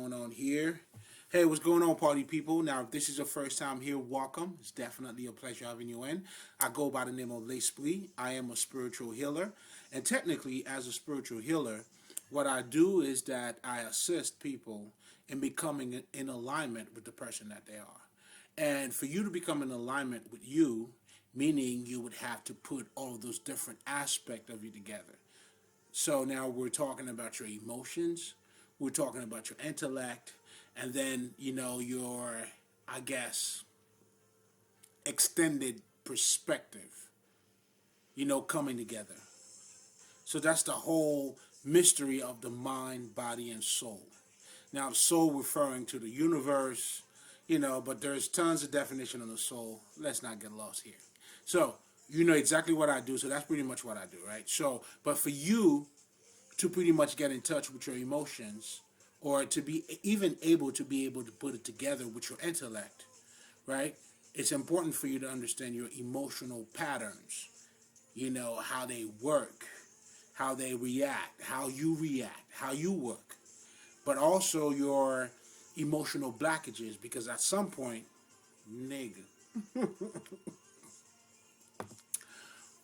going on here? Hey, what's going on, party people? Now, if this is your first time here, welcome. It's definitely a pleasure having you in. I go by the name of L'Esprit. I am a spiritual healer. And technically, as a spiritual healer, what I do is that I assist people in becoming in alignment with the person that they are. And for you to become in alignment with you, meaning you would have to put all of those different aspects of you together. So now we're talking about your emotions, we're talking about your intellect, and then, your, I guess, extended perspective, coming together. So that's the whole mystery of the mind, body, and soul. Now, the soul referring to the universe, but there's tons of definition of the soul. Let's not get lost here. So, you know exactly what I do, so that's pretty much what I do, right? So, but for you to pretty much get in touch with your emotions, or to be even able to put it together with your intellect, right? It's important for you to understand your emotional patterns, how they work, how they react, how you work, but also your emotional blockages, because at some point, nigga,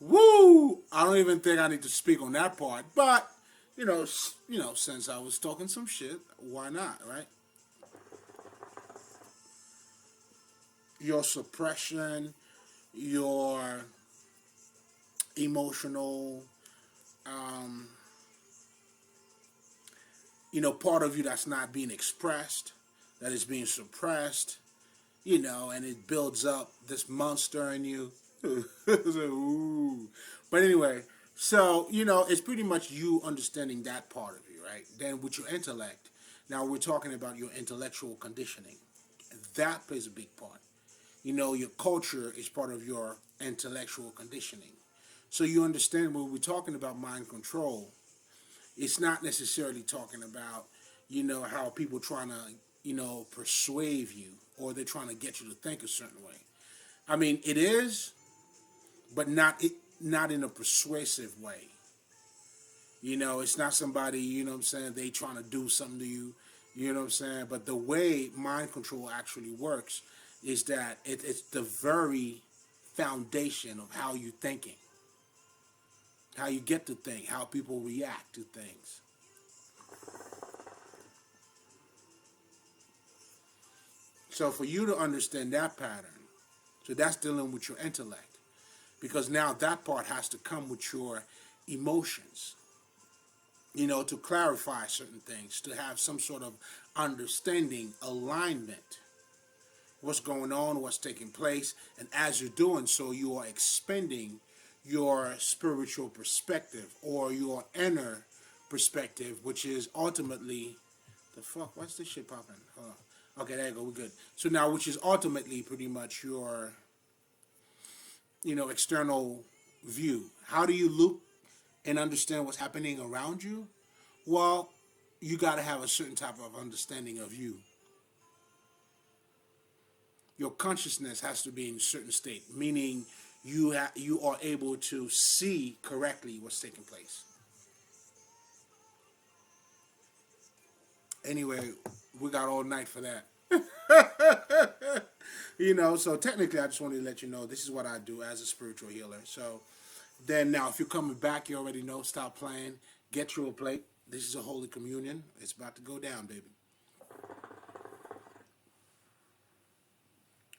woo! I don't even think I need to speak on that part, but since I was talking some shit, why not, right? Your suppression, your emotional, part of you that's not being expressed, that is being suppressed, and it builds up this monster in you. Ooh. But anyway, so, it's pretty much you understanding that part of you, right? Then with your intellect, now we're talking about your intellectual conditioning. That plays a big part. Your culture is part of your intellectual conditioning. So you understand when we're talking about mind control, it's not necessarily talking about, how people trying to, persuade you, or they're trying to get you to think a certain way. I mean, it is, but not in a persuasive way. It's not somebody, they trying to do something to you, But the way mind control actually works is that it's the very foundation of how you're thinking, how you get to think, how people react to things. So for you to understand that pattern, so that's dealing with your intellect, because now that part has to come with your emotions, to clarify certain things, to have some sort of understanding, alignment, what's going on, what's taking place, and as you're doing so, you are expanding your spiritual perspective, or your inner perspective, which is ultimately, the fuck, what's this shit popping? Hold on. Okay, there you go, we're good. So now, which is ultimately pretty much your, external view. How do you look and understand what's happening around you? Well, you got to have a certain type of understanding of you. Your consciousness has to be in a certain state, meaning you are able to see correctly what's taking place. Anyway, we got all night for that. So technically I just wanted to let you know this is what I do as a spiritual healer. So then now if you're coming back, you already know, stop playing, get you a plate. This is a Holy Communion. It's about to go down, baby.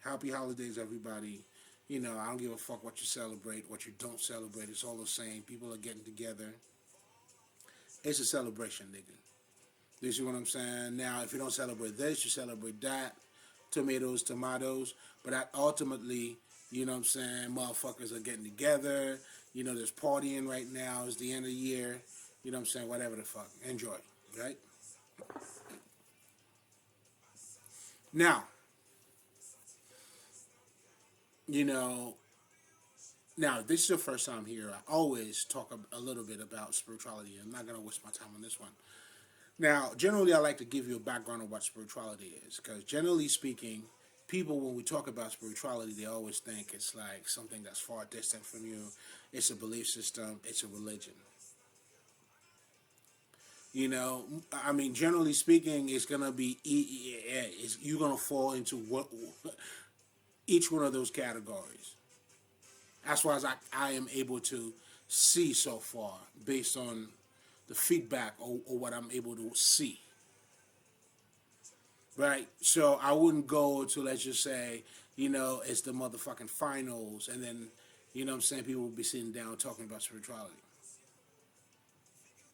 Happy holidays, everybody. I don't give a fuck what you celebrate, what you don't celebrate. It's all the same. People are getting together. It's a celebration, nigga. You see what I'm saying? Now, if you don't celebrate this, you celebrate that. Tomatoes. But that ultimately, motherfuckers are getting together. There's partying right now. It's the end of the year. Whatever the fuck. Enjoy, right? Now, now, this is your first time here. I always talk a little bit about spirituality. I'm not going to waste my time on this one. Now, generally, I like to give you a background of what spirituality is, because generally speaking, people, when we talk about spirituality, they always think it's like something that's far distant from you. It's a belief system. It's a religion. You know, I mean, generally speaking, it's gonna be you're gonna fall into each one of those categories. As far as I am able to see so far, based on the feedback or what I'm able to see. Right? So I wouldn't go to, let's just say, it's the motherfucking finals, and then, what I'm saying, people will be sitting down talking about spirituality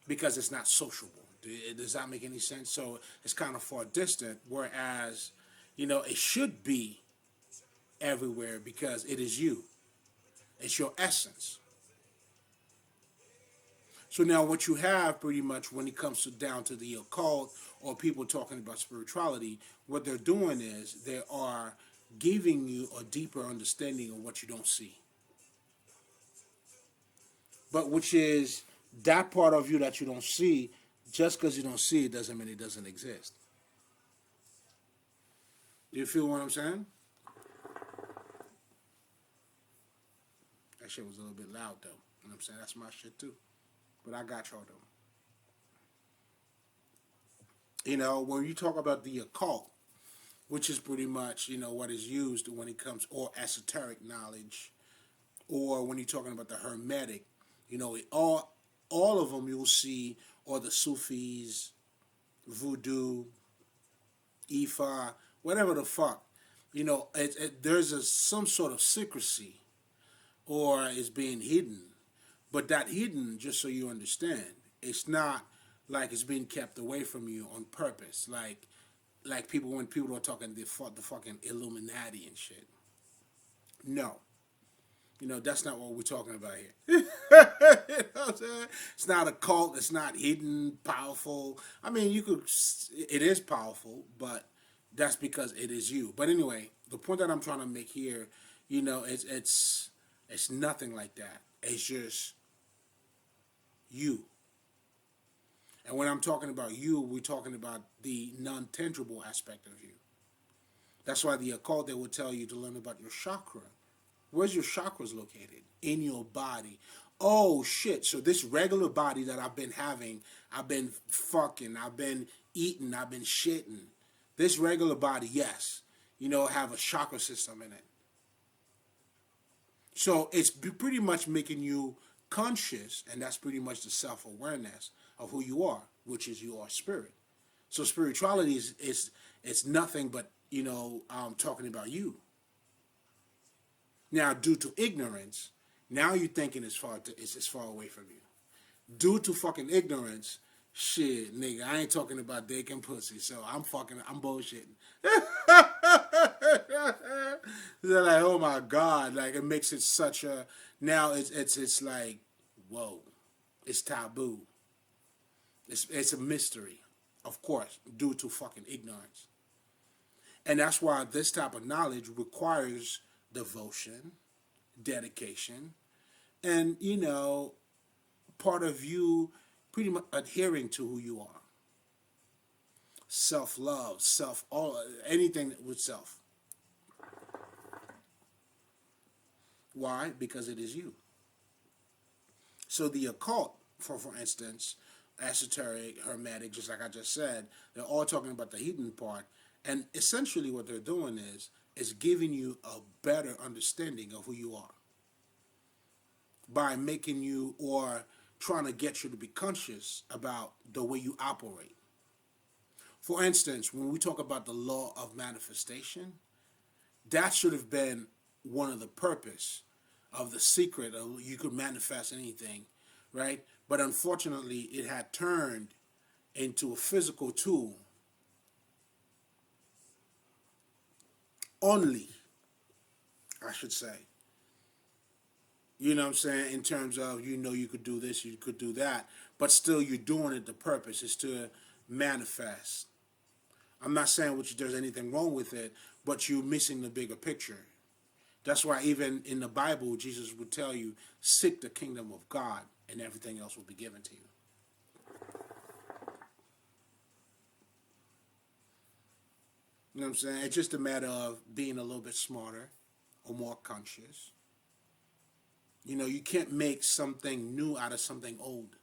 because it's not sociable. Does that make any sense? So it's kind of far distant, whereas, it should be everywhere because it is you. It's your essence. So now what you have pretty much when it comes down to the occult or people talking about spirituality, what they're doing is they are giving you a deeper understanding of what you don't see. But which is that part of you that you don't see, just because you don't see it doesn't mean it doesn't exist. Do you feel what I'm saying? That shit was a little bit loud though. You know what I'm saying? That's my shit too. But I got y'all though. When you talk about the occult, which is pretty much, what is used when it comes, or esoteric knowledge, or when you're talking about the hermetic, all of them you'll see, or the Sufis, voodoo, Ifa, whatever the fuck, there's some sort of secrecy, or is being hidden. But that hidden, just so you understand, it's not like it's being kept away from you on purpose. Like people, when people are talking the fucking Illuminati and shit. No. That's not what we're talking about here. You know what I'm saying? It's not a cult. It's not hidden, powerful. I mean, it is powerful, but that's because it is you. But anyway, the point that I'm trying to make here, it's nothing like that. It's just you. And when I'm talking about you, we're talking about the non-tangible aspect of you. That's why the occult, they will tell you to learn about your chakra. Where's your chakras located? In your body. Oh, shit. So this regular body that I've been having, I've been fucking, I've been eating, I've been shitting. This regular body, yes, have a chakra system in it. So it's pretty much making you conscious, and that's pretty much the self-awareness of who you are, which is you are spirit. So spirituality is it's nothing but, talking about you. Now, due to ignorance, now you're thinking it's far away from you. Due to fucking ignorance, shit, nigga, I ain't talking about dick and pussy, so I'm bullshitting. They're like, oh my God, like it makes it such a, now it's like, whoa, it's taboo. It's a mystery, of course, due to fucking ignorance. And that's why this type of knowledge requires devotion, dedication, and, part of you pretty much adhering to who you are. Self-love, anything with self. Why? Because it is you. So the occult, for instance, esoteric, hermetic, just like I just said, they're all talking about the hidden part. And essentially what they're doing is giving you a better understanding of who you are by making you, or trying to get you to be conscious about the way you operate. For instance, when we talk about the law of manifestation, that should have been one of the purpose of the secret of you could manifest anything, right? But unfortunately, it had turned into a physical tool only, I should say. You know what I'm saying? In terms of, you could do this, you could do that, but still you're doing it, the purpose is to manifest. I'm not saying there's anything wrong with it, but you're missing the bigger picture. That's why even in the Bible, Jesus would tell you, seek the kingdom of God, and everything else will be given to you. You know what I'm saying? It's just a matter of being a little bit smarter or more conscious. You can't make something new out of something old.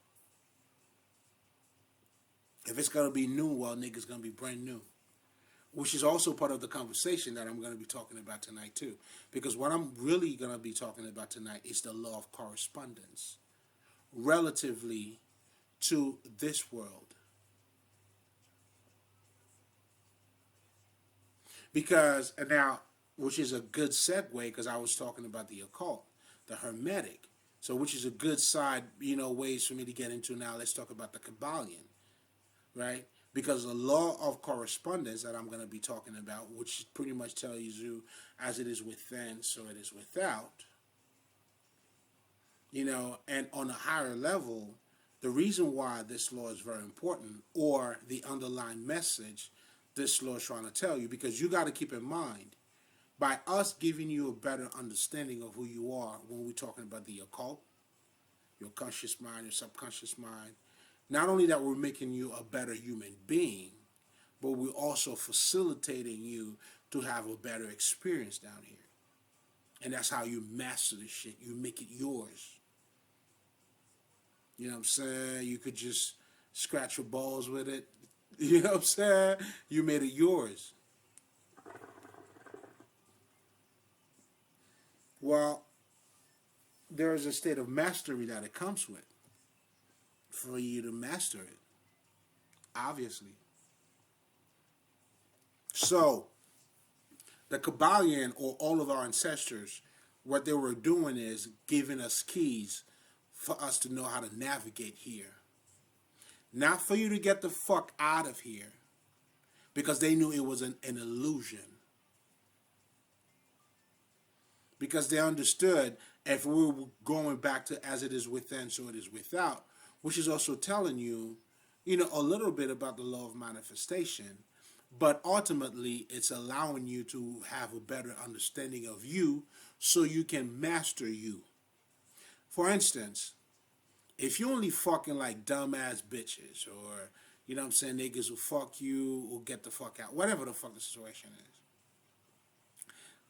If it's going to be new, well, nigga's going to be brand new. Which is also part of the conversation that I'm going to be talking about tonight, too. Because what I'm really going to be talking about tonight is the law of correspondence relatively to this world. Because, and now, which is a good segue, because I was talking about the occult, the Hermetic. So, which is a good side, ways for me to get into now. Let's talk about the Kabbalion, right? Because the law of correspondence that I'm going to be talking about, which pretty much tells you, as it is within, so it is without, and on a higher level, the reason why this law is very important, or the underlying message this law is trying to tell you, because you got to keep in mind, by us giving you a better understanding of who you are when we're talking about the occult, your conscious mind, your subconscious mind, not only that we're making you a better human being, but we're also facilitating you to have a better experience down here. And that's how you master this shit. You make it yours. You know what I'm saying? You could just scratch your balls with it. You know what I'm saying? You made it yours. Well, there is a state of mastery that it comes with for you to master it, obviously. So, the Kabbalion, or all of our ancestors, what they were doing is giving us keys for us to know how to navigate here. Not for you to get the fuck out of here, because they knew it was an illusion. Because they understood if we were going back to as it is within, so it is without, which is also telling you, a little bit about the law of manifestation, but ultimately it's allowing you to have a better understanding of you so you can master you. For instance, if you only fucking like dumbass bitches, or, niggas who fuck you or get the fuck out, whatever the fuck the situation is,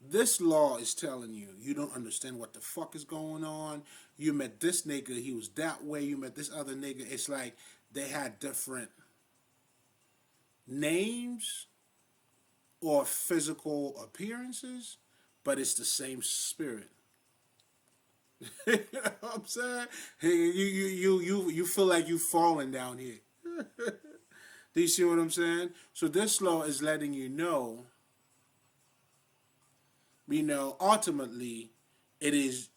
this law is telling you, you don't understand what the fuck is going on. You met this nigga, he was that way. You met this other nigga. It's like they had different names or physical appearances, but it's the same spirit. You know what I'm saying? You feel like you falling down here. Do you see what I'm saying? So this law is letting you know, ultimately, it is,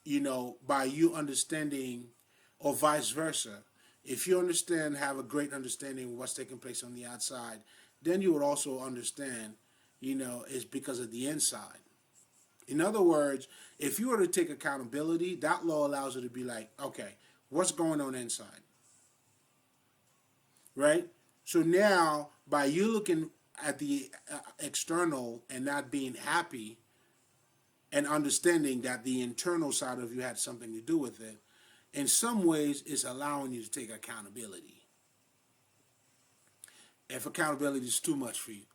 by you understanding, or vice versa. If you have a great understanding of what's taking place on the outside, then you would also understand, it's because of the inside. In other words, if you were to take accountability, that law allows you to be like, okay, what's going on inside? Right? So now, by you looking at the external and not being happy, and understanding that the internal side of you had something to do with it, in some ways, it's allowing you to take accountability. If accountability is too much for you,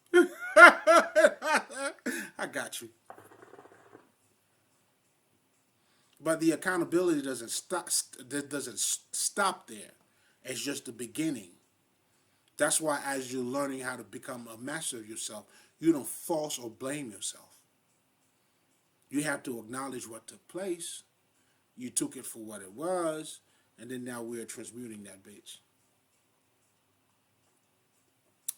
I got you. But the accountability doesn't stop there. It's just the beginning. That's why, as you're learning how to become a master of yourself, you don't false or blame yourself. You have to acknowledge what took place. You took it for what it was, and then now we're transmuting that bitch.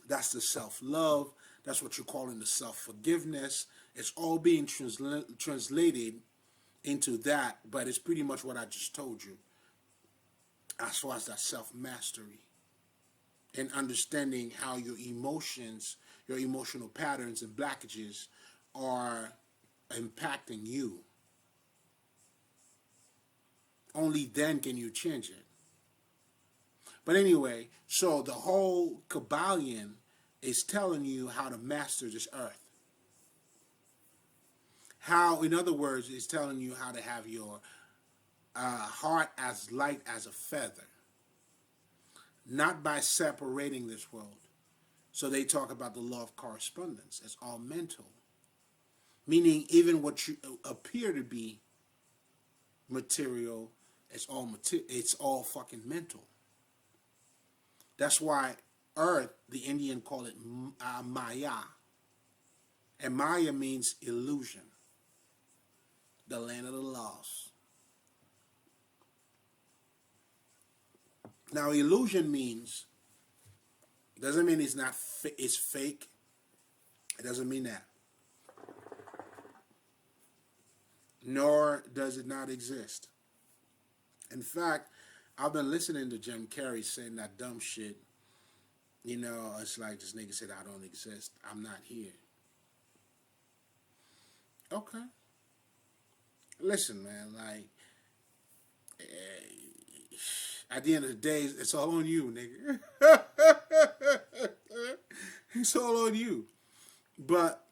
That's the self-love. That's what you're calling the self-forgiveness. It's all being translated into that, but it's pretty much what I just told you as far as that self-mastery and understanding how your emotions, your emotional patterns and blockages are impacting you. Only then can you change it. But anyway, so the whole Kabbalion is telling you how to master this earth. How, in other words, it's telling you how to have your heart as light as a feather. Not by separating this world. So they talk about the law of correspondence. It's all mental. Meaning even what you appear to be material, it's all fucking mental. That's why Earth, the Indian call it Maya. And Maya means illusion, the land of the lost. Now, illusion means, doesn't mean it's not, it's fake. It doesn't mean that. Nor does it not exist. In fact, I've been listening to Jim Carrey saying that dumb shit. You know, it's like this nigga said, I don't exist. I'm not here. Okay. Listen, man, like, at the end of the day, it's all on you, nigga. It's all on you. But,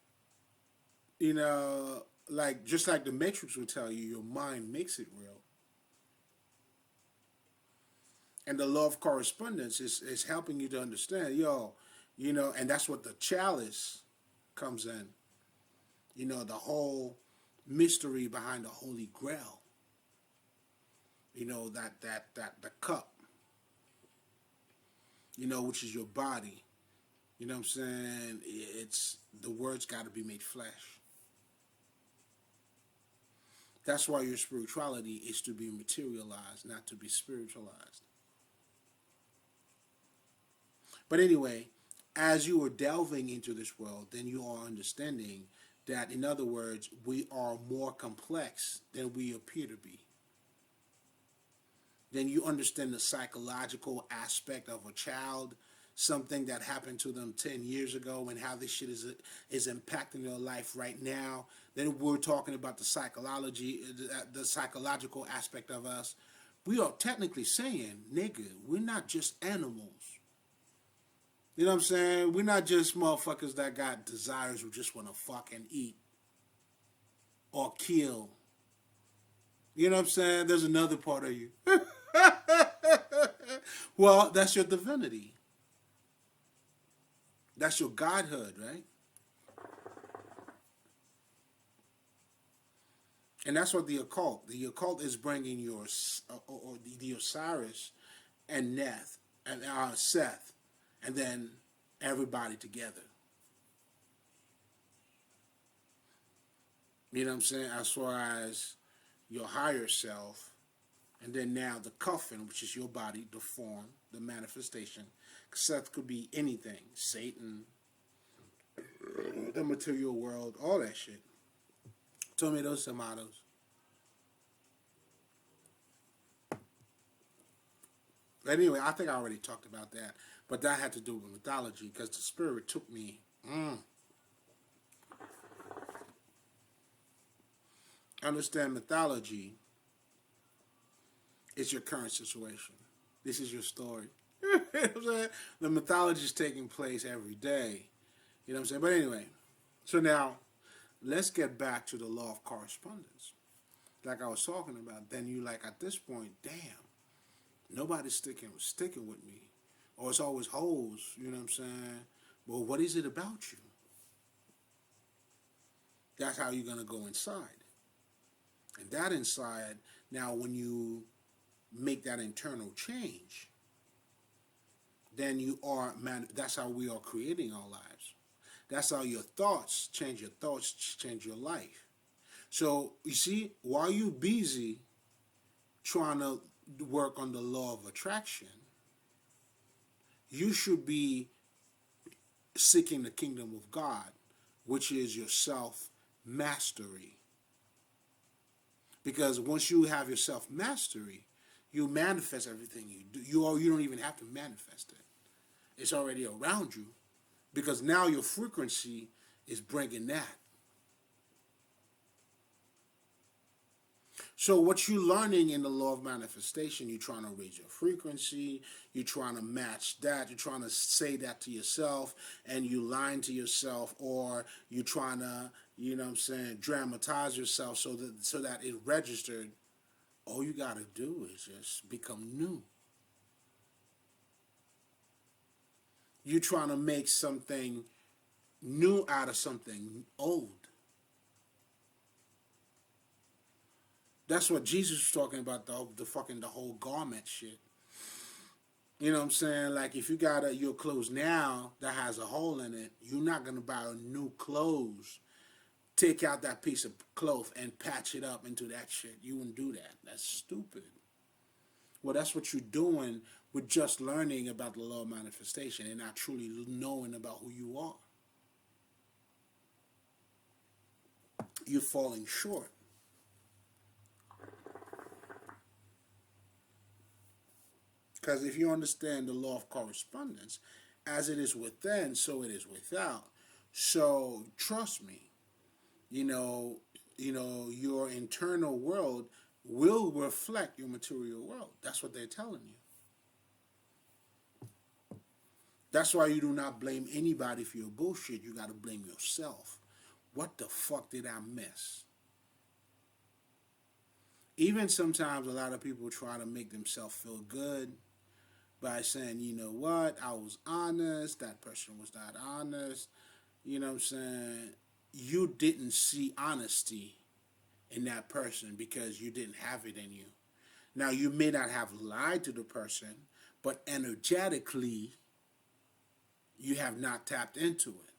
you know, like, just like the Matrix will tell you, your mind makes it real. And the law of correspondence is helping you to understand, yo, you know, and that's what the chalice comes in. You know, the whole mystery behind the Holy Grail. You know, the cup, you know, which is your body. You know what I'm saying? It's, the word's got to be made flesh. That's why your spirituality is to be materialized, not to be spiritualized. But anyway, as you are delving into this world, then you are understanding that, in other words, we are more complex than we appear to be. Then you understand the psychological aspect of a child, something that happened to them 10 years ago, and how this shit is impacting their life right now. Then we're talking about the psychological aspect of us. We are technically saying, nigga, we're not just animals. You know what I'm saying? We're not just motherfuckers that got desires who just want to fuck and eat or kill. You know what I'm saying? There's another part of you. Well, that's your divinity. That's your godhood, right? And that's what the occult is bringing your, or the Osiris and Neth and Seth, and then everybody together. You know what I'm saying? As far as your higher self, and then now the coffin, which is your body, the form, the manifestation. Seth could be anything. Satan, the material world, all that shit. Tomatoes, tomatoes. Anyway, I think I already talked about that. But that had to do with mythology, because the spirit took me. Understand mythology is your current situation. This is your story. You know what I'm saying? The mythology is taking place every day. You know what I'm saying? But anyway, so now let's get back to the law of correspondence. Like I was talking about, then you like, at this point, damn, nobody's sticking with me. Or it's always hoes, you know what I'm saying? Well, what is it about you? That's how you're going to go inside. And that inside, now when you make that internal change, then you are, that's how we are creating our lives. That's how your thoughts change your life. So, you see, while you're busy trying to work on the law of attraction, you should be seeking the kingdom of God, which is your self-mastery. Because once you have your self-mastery, you manifest everything you do. You don't even have to manifest it. It's already around you, because now your frequency is bringing that. So what you're learning in the law of manifestation, you're trying to raise your frequency, you're trying to match that, you're trying to say that to yourself, and you lying to yourself, or you're trying to, you know what I'm saying, dramatize yourself so that it registered. All you got to do is just become new. You're trying to make something new out of something old. That's what Jesus was talking about, the whole garment shit. You know what I'm saying? Like if you got your clothes now that has a hole in it, you're not gonna buy new clothes. Take out that piece of cloth and patch it up into that shit. You wouldn't do that. That's stupid. Well, that's what you're doing with just learning about the law of manifestation and not truly knowing about who you are. You're falling short. Because if you understand the law of correspondence, as it is within, so it is without. So trust me, you know, your internal world will reflect your material world. That's what they're telling you. That's why you do not blame anybody for your bullshit. You got to blame yourself. What the fuck did I miss? Even sometimes a lot of people try to make themselves feel good by saying, you know what, I was honest, that person was not honest. You know what I'm saying? You didn't see honesty in that person because you didn't have it in you. Now, you may not have lied to the person, but energetically, you have not tapped into it.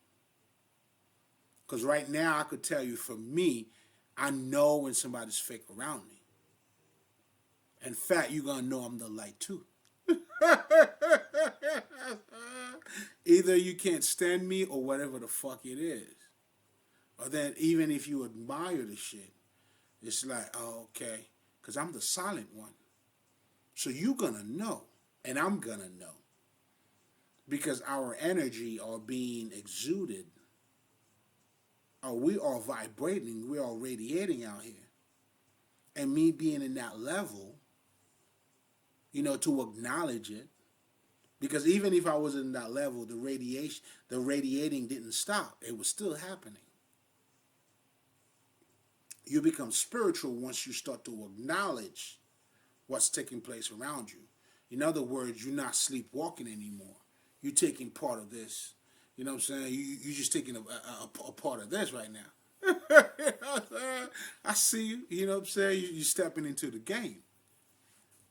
Because right now, I could tell you, for me, I know when somebody's fake around me. In fact, you're going to know I'm the light too. Either you can't stand me or whatever the fuck it is. Or then even if you admire the shit, it's like, oh, okay. Because I'm the silent one. So you're going to know. And I'm going to know. Because our energy are being exuded. Or we are vibrating. We are radiating out here. And me being in that level, you know, to acknowledge it. Because even if I was in that level, the radiating didn't stop. It was still happening. You become spiritual once you start to acknowledge what's taking place around you. In other words, you're not sleepwalking anymore. You're taking part of this. You know what I'm saying? You're just taking a part of this right now. You know what I'm saying? I see you. You know what I'm saying? You're stepping into the game.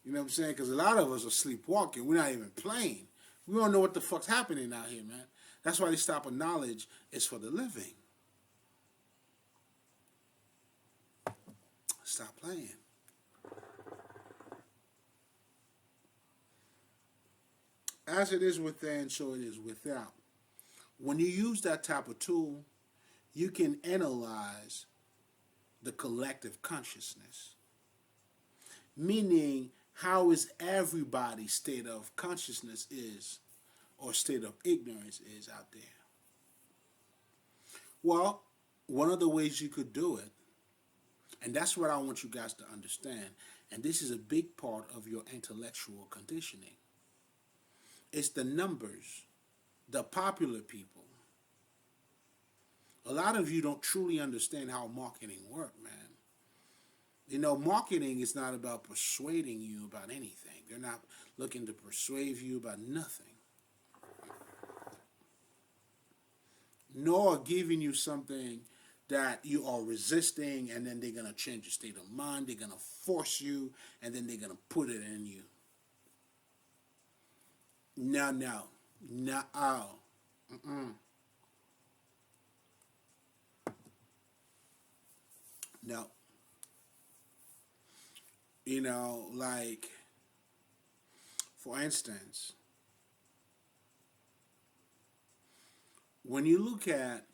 You know what I'm saying? Because a lot of us are sleepwalking. We're not even playing. We don't know what the fuck's happening out here, man. That's why the stop of knowledge is for the living. Stop playing. As it is within, so it is without. When you use that type of tool, you can analyze the collective consciousness. Meaning, how is everybody's state of consciousness is, or state of ignorance is out there? Well, one of the ways you could do it, and that's what I want you guys to understand, and this is a big part of your intellectual conditioning. It's the numbers, the popular people. A lot of you don't truly understand how marketing works, man. You know, marketing is not about persuading you about anything. They're not looking to persuade you about nothing. Nor giving you something that you are resisting, and then they're going to change your state of mind. They're going to force you, and then they're going to put it in you. No. No. You know, like, for instance, when you look at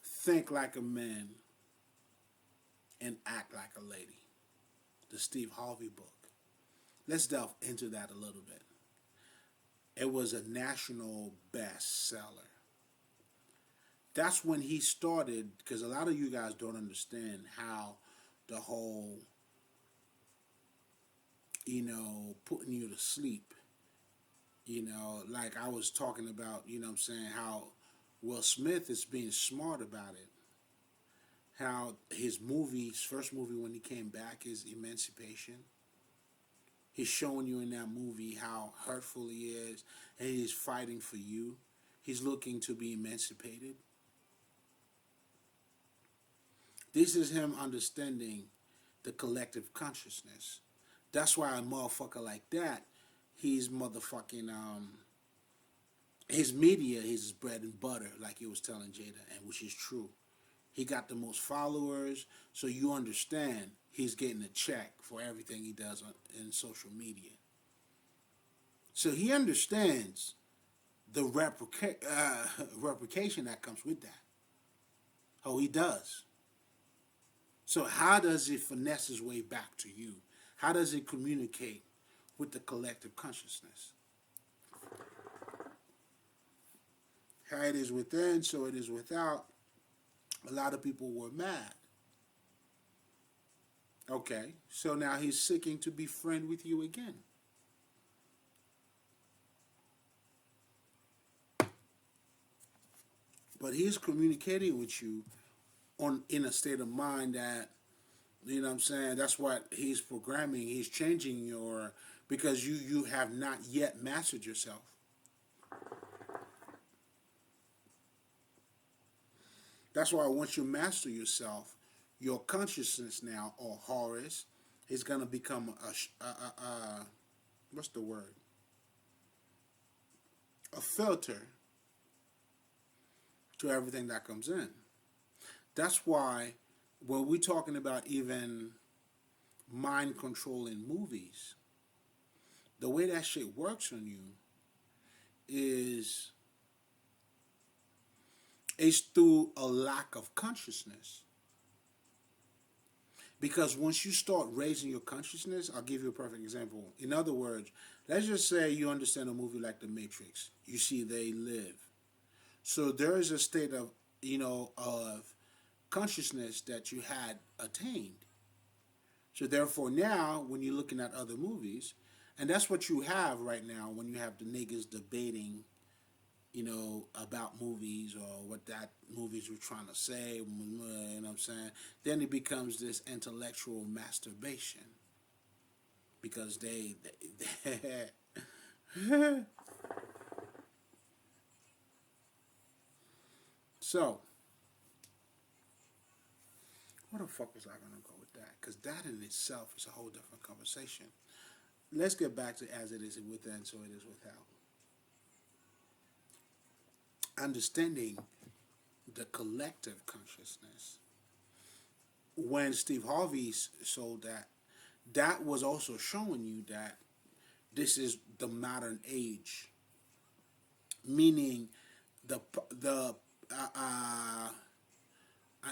Think Like a Man and Act Like a Lady, the Steve Harvey book, let's delve into that a little bit. It was a national bestseller. That's when he started, because a lot of you guys don't understand how the whole, you know, putting you to sleep, you know, like I was talking about, you know what I'm saying, how Will Smith is being smart about it. How his first movie when he came back is Emancipation. He's showing you in that movie how hurtful he is, and he's fighting for you. He's looking to be emancipated. This is him understanding the collective consciousness. That's why a motherfucker like that he's motherfucking his media is his bread and butter, like he was telling Jada, and which is true. He got the most followers, so you understand he's getting a check for everything he does in social media. So he understands the replication that comes with that. Oh, he does. So how does it finesse his way back to you? How does it communicate with the collective consciousness? How it is within, so it is without. A lot of people were mad. Okay, so now he's seeking to befriend with you again. But he's communicating with you in a state of mind that, you know what I'm saying, that's what he's programming. He's changing because you have not yet mastered yourself. That's why once you master yourself, your consciousness now, or Horus, is going to become what's the word? A filter to everything that comes in. That's why when we're talking about even mind control in movies, the way that shit works on you is through a lack of consciousness. Because once you start raising your consciousness, I'll give you a perfect example. In other words, let's just say you understand a movie like The Matrix. You see they live. So there is a state of, of consciousness that you had attained. So therefore now, when you're looking at other movies, and that's what you have right now when you have the niggas debating, about movies or what that movies were trying to say, you know what I'm saying? Then it becomes this intellectual masturbation. Because they So, where the fuck was I going to go with that? Because that in itself is a whole different conversation. Let's get back to as it is within, so it is without. Understanding the collective consciousness. When Steve Harvey sold that was also showing you that this is the modern age. Meaning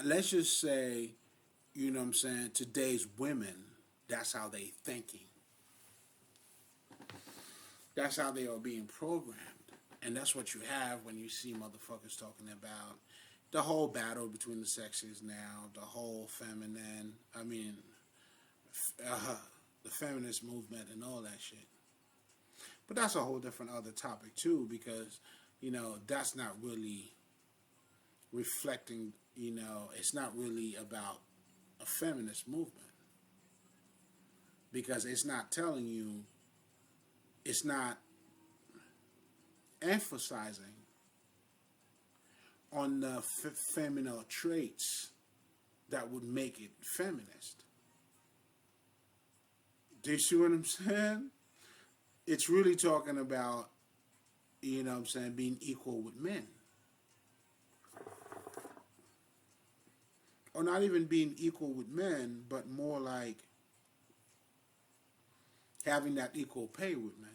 let's just say, you know what I'm saying, today's women, that's how they thinking. That's how they are being programmed. And that's what you have when you see motherfuckers talking about the whole battle between the sexes now, the whole feminine, the feminist movement and all that shit. But that's a whole different other topic too, because, that's not really reflecting, it's not really about a feminist movement. Because it's not telling you, it's not emphasizing on the feminine traits that would make it feminist. Do you see what I'm saying? It's really talking about, being equal with men. Or not even being equal with men, but more like having that equal pay with men.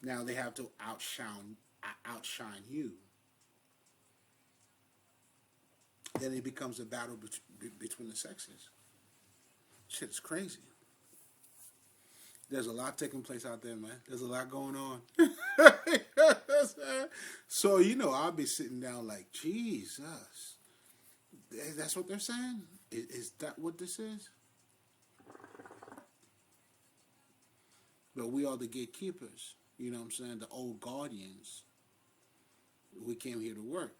Now they have to outshine you. Then it becomes a battle between the sexes. Shit is crazy. There's a lot taking place out there, man. There's a lot going on. So, I'll be sitting down like, Jesus. That's what they're saying? Is that what this is? But we are the gatekeepers. You know what I'm saying? The old guardians. We came here to work.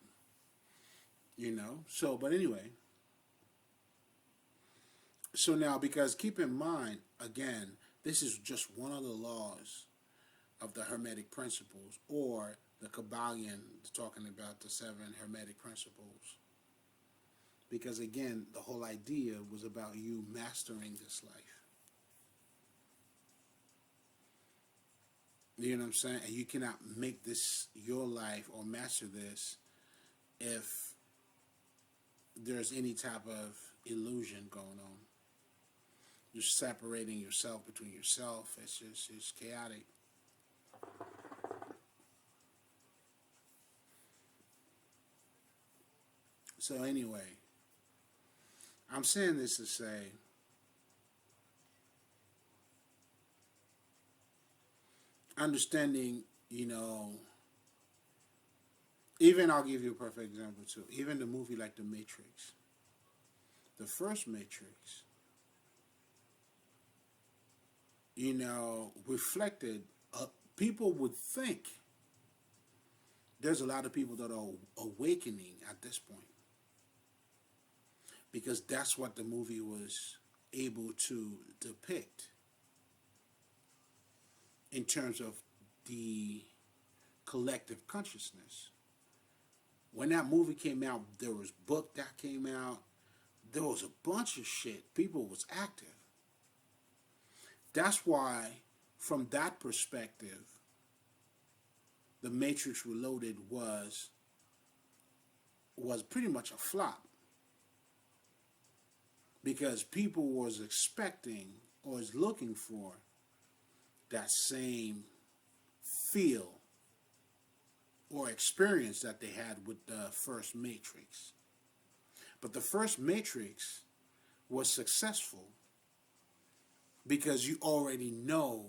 So, but anyway. So now, because keep in mind, again, this is just one of the laws of the Hermetic principles, or the Kabbalion talking about the 7 Hermetic principles. Because again, the whole idea was about you mastering this life. You know what I'm saying? And you cannot make this your life or master this if there's any type of illusion going on. You're separating yourself between yourself. It's chaotic. So anyway, I'm saying this to say, understanding, even I'll give you a perfect example too. Even the movie like The Matrix, the first Matrix, reflected. People would think there's a lot of people that are awakening at this point because that's what the movie was able to depict in terms of the collective consciousness. When that movie came out, there was a book that came out. There was a bunch of shit. People was active. That's why, from that perspective, The Matrix Reloaded was pretty much a flop. Because people was expecting or was looking for that same feel or experience that they had with the first Matrix. But the first Matrix was successful because you already know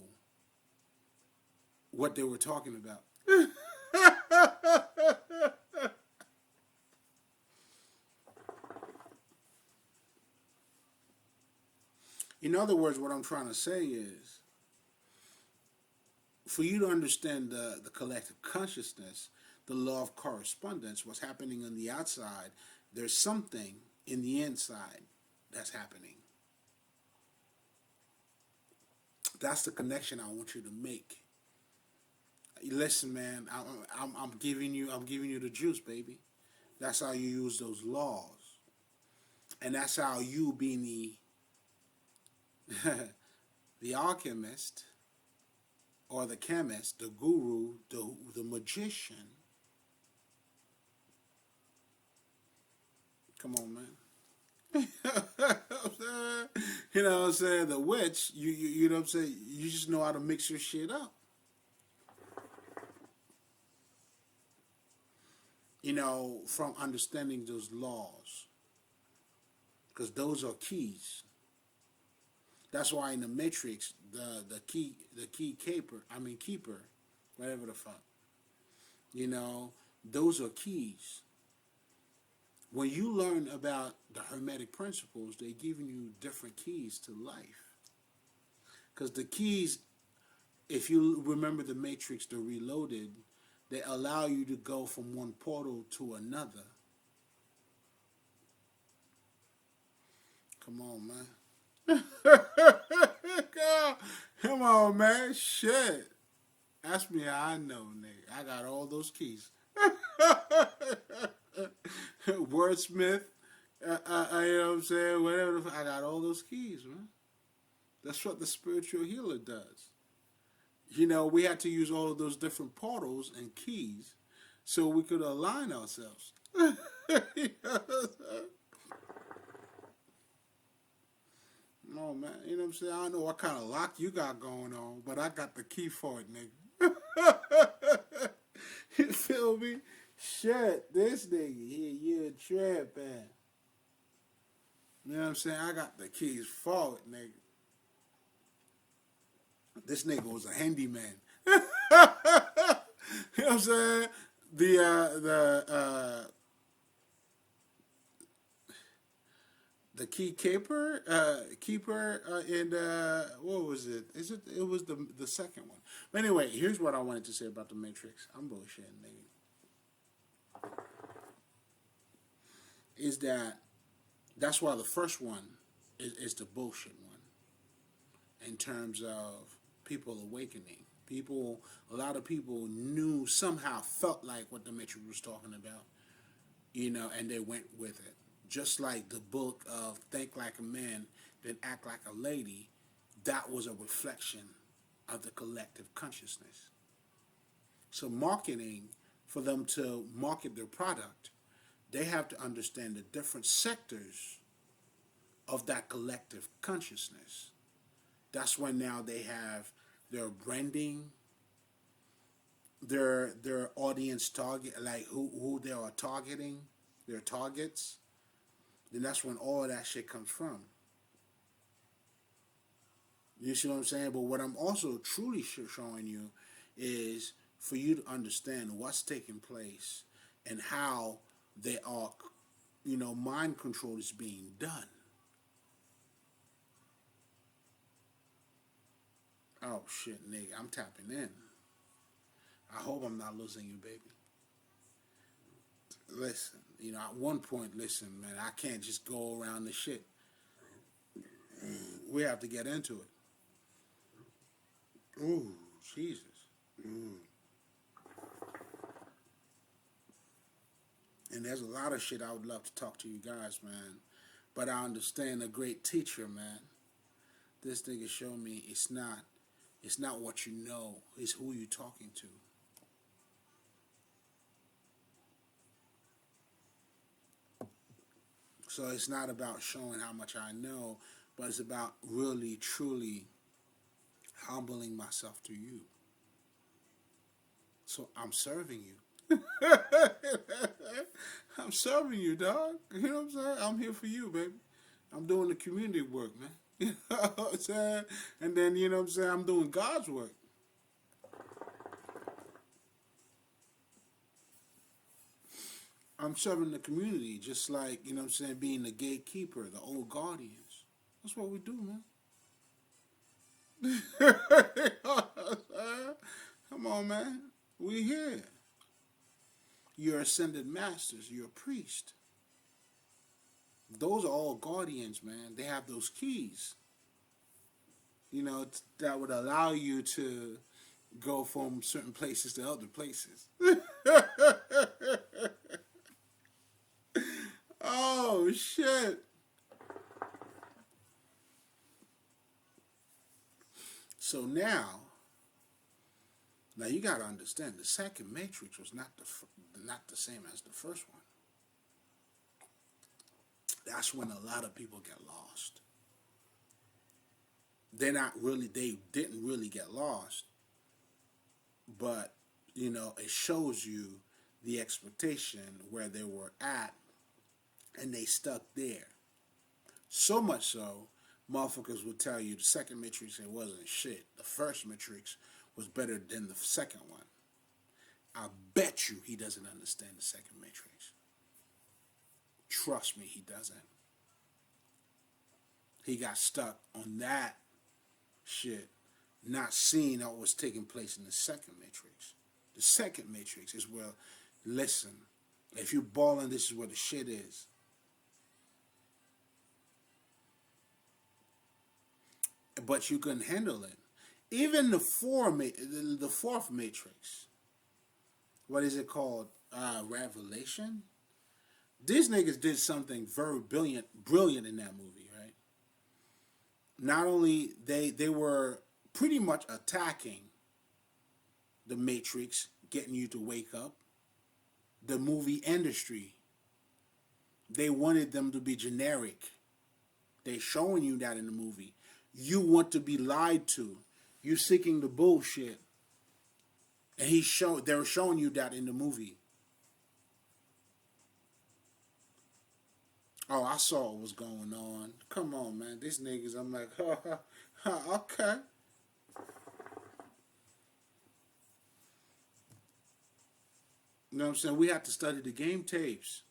what they were talking about. In other words, what I'm trying to say is, for you to understand the collective consciousness, the law of correspondence, what's happening on the outside, there's something in the inside that's happening. That's the connection I want you to make. Listen, man, I'm giving you the juice, baby. That's how you use those laws, and that's how you, being the alchemist, or the chemist, the guru, the magician. Come on, man. You know what I'm saying? The witch, you know what I'm saying? You just know how to mix your shit up. From understanding those laws. Because those are keys. That's why in the Matrix, the keeper, whatever the fuck. Those are keys. When you learn about the Hermetic principles, they're giving you different keys to life. Because the keys, if you remember the Matrix, the Reloaded, they allow you to go from one portal to another. Come on, man. Come on, man. Shit. Ask me how I know, nigga. I got all those keys. Wordsmith, you know what I'm saying? Whatever. I got all those keys, man. That's what the spiritual healer does. We had to use all of those different portals and keys so we could align ourselves. No, man. You know what I'm saying? I don't know what kind of lock you got going on, but I got the key for it, nigga. You feel me? Shit, this nigga here, you a trip, man. You know what I'm saying? I got the keys for it, nigga. This nigga was a handyman. You know what I'm saying? The keeper, and what was it? It was the second one. But anyway, here's what I wanted to say about the Matrix. I'm bullshitting, nigga. Is that's why the first one is the bullshit one in terms of people awakening. A lot of people somehow felt like what the Matrix was talking about, and they went with it. Just like the book of Think Like a Man, Then Act Like a Lady, that was a reflection of the collective consciousness. So marketing, for them to market their product, they have to understand the different sectors of that collective consciousness. That's when now they have their branding, their audience target, like who they are targeting, their targets. Then that's when all that shit comes from. You see what I'm saying? But what I'm also truly showing you is for you to understand what's taking place and how they are, mind control is being done. Oh shit, nigga, I'm tapping in. I hope I'm not losing you, baby. Listen, at one point, listen, man, I can't just go around the shit. We have to get into it. Ooh, Jesus. Ooh. And there's a lot of shit I would love to talk to you guys, man. But I understand a great teacher, man. This nigga showed me it's not what you know, it's who you're talking to. So it's not about showing how much I know, but it's about really, truly humbling myself to you. So I'm serving you. I'm serving you, dog. You know what I'm saying? I'm here for you, baby. I'm doing the community work, man. You know what I'm saying? And then, you know what I'm saying, I'm doing God's work. I'm serving the community, just like, you know what I'm saying, being the gatekeeper, the old guardians. That's what we do, man. Come on, man. We here. You're ascended masters. You're a priest. Those are all guardians, man. They have those keys, that would allow you to go from certain places to other places. Oh, shit. So now you got to understand, the second matrix was not the same as the first one. That's when a lot of people get lost. They didn't really get lost, but, it shows you the expectation where they were at, and they stuck there. So much so, motherfuckers would tell you the second matrix, it wasn't shit. The first matrix was better than the second one. I bet you he doesn't understand the second matrix. Trust me, he doesn't. He got stuck on that shit, not seeing what was taking place in the second matrix. The second matrix is where, listen, if you balling, this is where the shit is. But you couldn't handle it. Even the fourth matrix, what is it called? Revelation? These niggas did something very brilliant in that movie, right? Not only they were pretty much attacking the Matrix, getting you to wake up. The movie industry, they wanted them to be generic. They showing you that in the movie. You want to be lied to. You seeking the bullshit. And they were showing you that in the movie. Oh, I saw what was going on. Come on, man. These niggas, I'm like, okay. You know what I'm saying? We have to study the game tapes.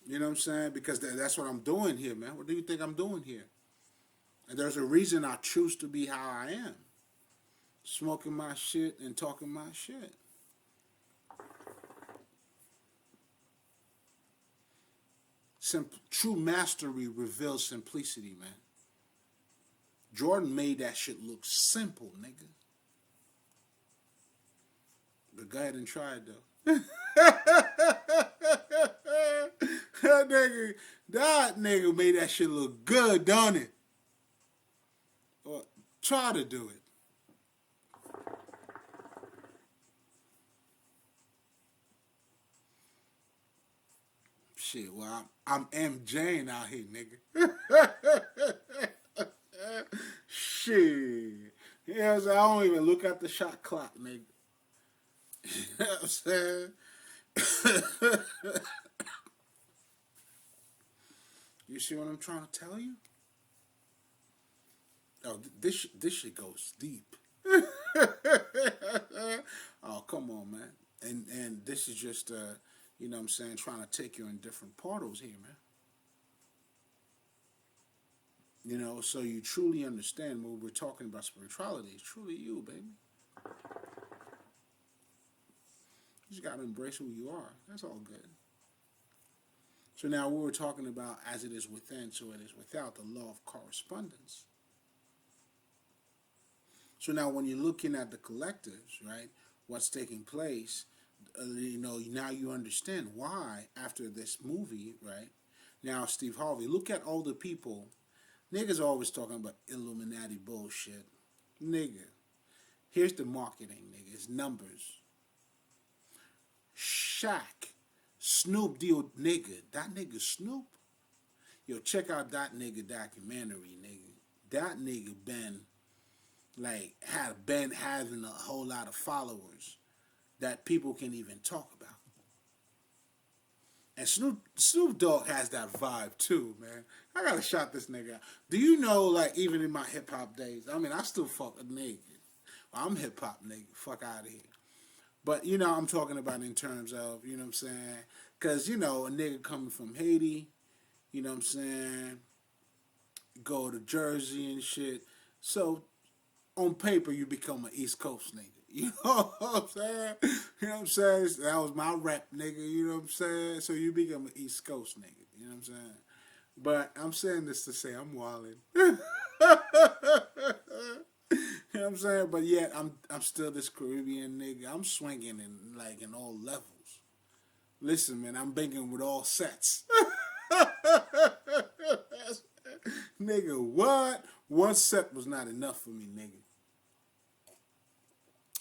You know what I'm saying? Because that's what I'm doing here, man. What do you think I'm doing here? And there's a reason I choose to be how I am. Smoking my shit and talking my shit. True mastery reveals simplicity, man. Jordan made that shit look simple, nigga. But go ahead and try it, though. That nigga made that shit look good, don't it? Try to do it. Shit, well, I'm MJing out here, nigga. Shit. Yeah, I don't even look at the shot clock, nigga. You know what I'm saying? You see what I'm trying to tell you? Oh, this shit goes deep. Oh, come on, man. And this is just you know what I'm saying, trying to take you in different portals here, man. You know, so you truly understand when we're talking about spirituality. It's truly you, baby. You just gotta embrace who you are. That's all good. So now we were talking about as it is within, so it is without, the law of correspondence. So now when you're looking at the collectives, right, what's taking place, you know, now you understand why after this movie, right, now Steve Harvey, look at all the people, niggas always talking about Illuminati bullshit. Nigga, here's the marketing, nigga, it's numbers. Shaq, Snoop deal, nigga, that nigga Snoop, yo, check out that nigga documentary, nigga. That nigga been been having a whole lot of followers that people can even talk about. And Snoop Dogg has that vibe too, man. I gotta shout this nigga out. Do you know, like, even in my hip hop days, I mean, I still fuck a nigga. I'm hip hop nigga. Fuck out of here. But, you know, I'm talking about in terms of, you know what I'm saying? Because, you know, a nigga coming from Haiti, you know what I'm saying? Go to Jersey and shit. So, on paper, you become an East Coast nigga. You know what I'm saying? You know what I'm saying? That was my rep, nigga. You know what I'm saying? So you become an East Coast nigga. You know what I'm saying? But I'm saying this to say I'm wilding. You know what I'm saying? But yet I'm still this Caribbean nigga. I'm swinging in all levels. Listen, man, I'm banging with all sets. Nigga, what? One set was not enough for me, nigga.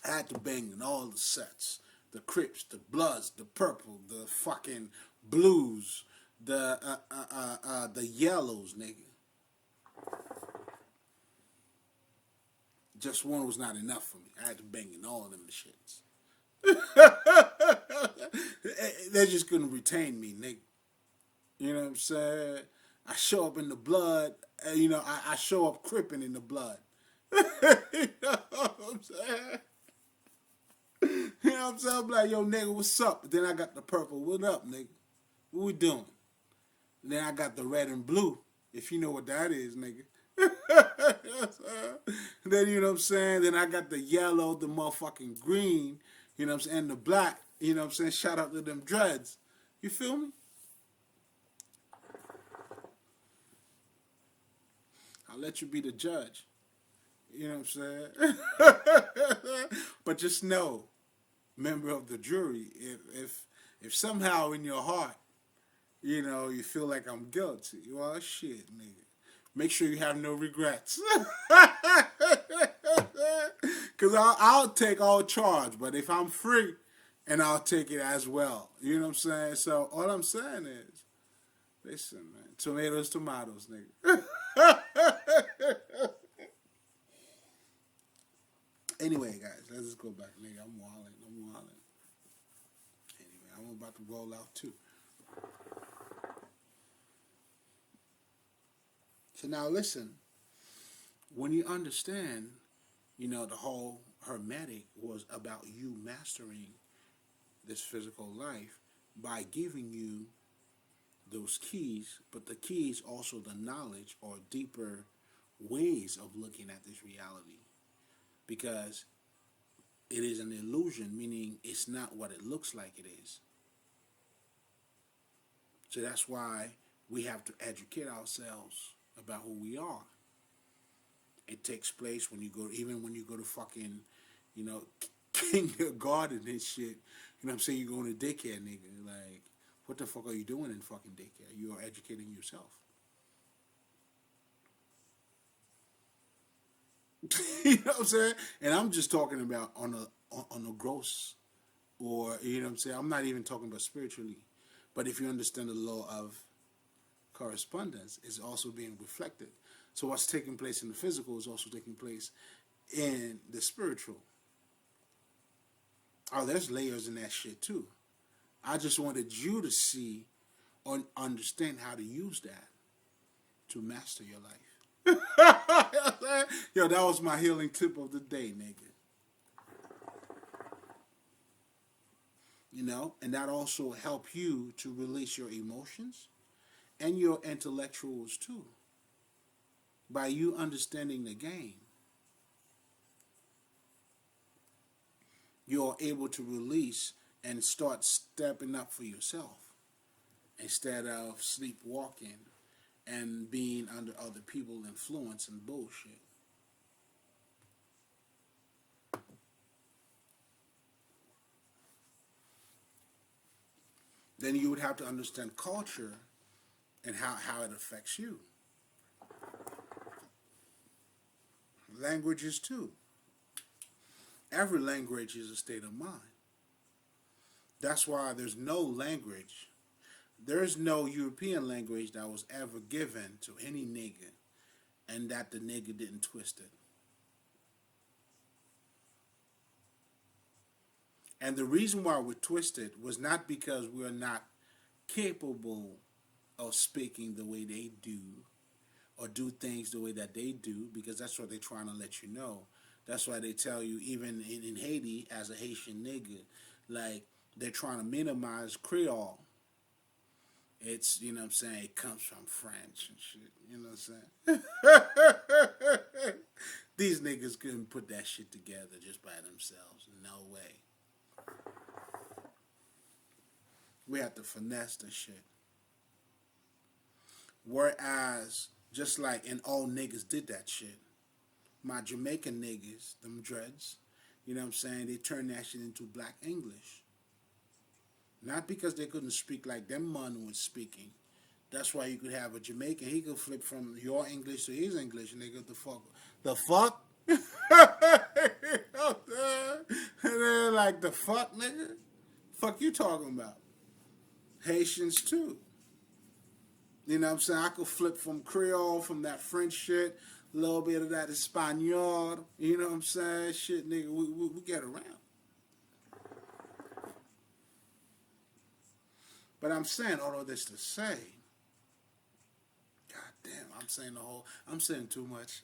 I had to bang in all the sets. The Crips, the Bloods, the Purple, the fucking Blues, the Yellows, nigga. Just one was not enough for me. I had to bang in all of them shits. They just couldn't retain me, nigga. You know what I'm saying? I show up in the blood. You know, I show up cripping in the blood. You know what I'm saying? You know what I'm saying? I'm like, yo, nigga, what's up? Then I got the purple. What up, nigga? What we doing? And then I got the red and blue, if you know what that is, nigga. Then, you know what I'm saying? Then I got the yellow, the motherfucking green, you know what I'm saying? And the black, you know what I'm saying? Shout out to them dreads. You feel me? I'll let you be the judge. You know what I'm saying? But just know, member of the jury, if somehow in your heart, you know, you feel like I'm guilty, well, shit, nigga. Make sure you have no regrets. Because I'll take all charge, but if I'm free, and I'll take it as well. You know what I'm saying? So all I'm saying is, listen, man, tomatoes, nigga. Anyway, guys, let's just go back, nigga. I'm wilding. Anyway, I'm about to roll out too. So now listen, when you understand, you know, the whole hermetic was about you mastering this physical life by giving you those keys, but the keys also the knowledge or deeper ways of looking at this reality. Because it is an illusion, meaning it's not what it looks like it is. So that's why we have to educate ourselves about who we are. It takes place when you go, even when you go to fucking, you know, kindergarten and shit. You know what I'm saying? You go to daycare, nigga. Like, what the fuck are you doing in fucking daycare? You are educating yourself. You know what I'm saying? And I'm just talking about on a gross, or you know what I'm saying. I'm not even talking about spiritually, but if you understand the law of correspondence, it's also being reflected. So what's taking place in the physical is also taking place in the spiritual. Oh, there's layers in that shit too. I just wanted you to see or understand how to use that to master your life. Yo, that was my healing tip of the day, nigga. You know, and that also help you to release your emotions and your intellectuals too. By you understanding the game, you're able to release and start stepping up for yourself instead of sleepwalking and being under other people's influence and bullshit. Then you would have to understand culture and how it affects you. Languages too. Every language is a state of mind. That's why there's no European language that was ever given to any nigga and that the nigga didn't twist it. And the reason why we twisted was not because we're not capable of speaking the way they do or do things the way that they do, because that's what they're trying to let you know. That's why they tell you, even in Haiti, as a Haitian nigga, like, they're trying to minimize Creole. It's, you know what I'm saying, it comes from French and shit, you know what I'm saying? These niggas couldn't put that shit together just by themselves. No way. We have to finesse the shit. Whereas, just like, and all niggas did that shit. My Jamaican niggas, them dreads, you know what I'm saying, they turned that shit into black English. Not because they couldn't speak like them man was speaking. That's why you could have a Jamaican, he could flip from your English to his English, and they go, the fuck? The fuck? And they're like, the fuck, nigga? Fuck you talking about? Haitians too. You know what I'm saying? I could flip from Creole, from that French shit, a little bit of that Espanol. You know what I'm saying? Shit, nigga, we get around. But I'm saying all of this to say, God damn, I'm saying too much.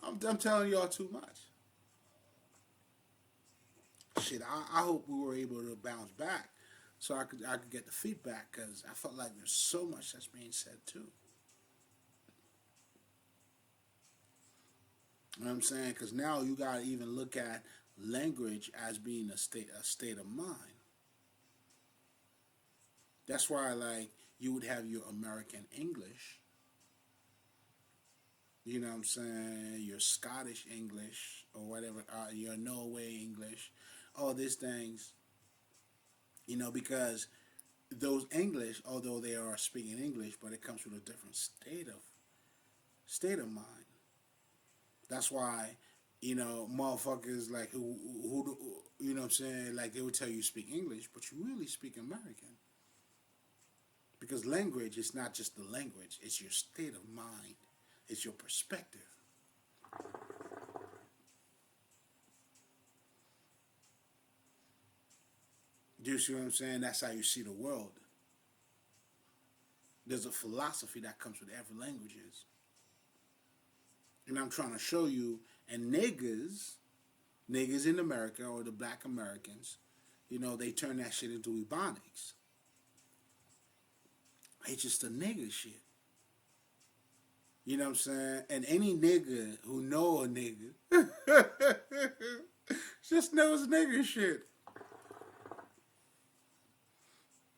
I'm telling y'all too much. Shit, I hope we were able to bounce back so I could get the feedback, because I felt like there's so much that's being said too. You know what I'm saying? Because now you got to even look at language as being a state of mind. That's why, like, you would have your American English, you know what I'm saying, your Scottish English, or whatever, your Norway English, all these things, you know, because those English, although they are speaking English, but it comes with a different state of mind. That's why, you know, motherfuckers like who you know what I'm saying, like, they would tell you speak English, but you really speak American. Because language is not just the language, it's your state of mind, it's your perspective. Do you see what I'm saying? That's how you see the world. There's a philosophy that comes with every languages. And I'm trying to show you, and niggas in America, or the black Americans, you know, they turn that shit into Ebonics. It's just a nigga shit. You know what I'm saying? And any nigga who know a nigga just knows nigga shit.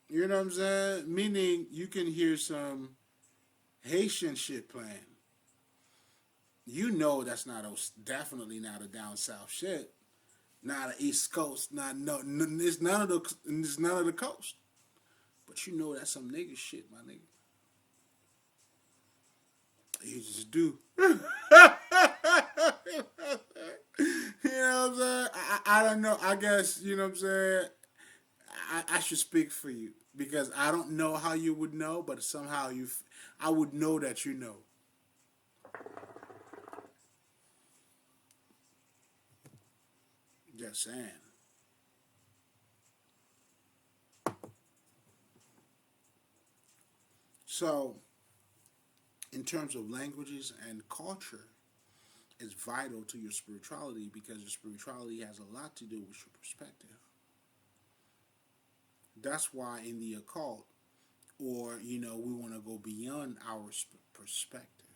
You know what I'm saying? Meaning you can hear some Haitian shit playing. You know that's definitely not a down south shit. Not a East Coast. It's none of the coast. But you know that's some nigga shit, my nigga. You just do. I don't know. I guess, you know what I'm saying? I should speak for you because I don't know how you would know, but somehow I would know that you know. Just saying. So, in terms of languages and culture, it's vital to your spirituality because your spirituality has a lot to do with your perspective. That's why in the occult, or we want to go beyond our perspective,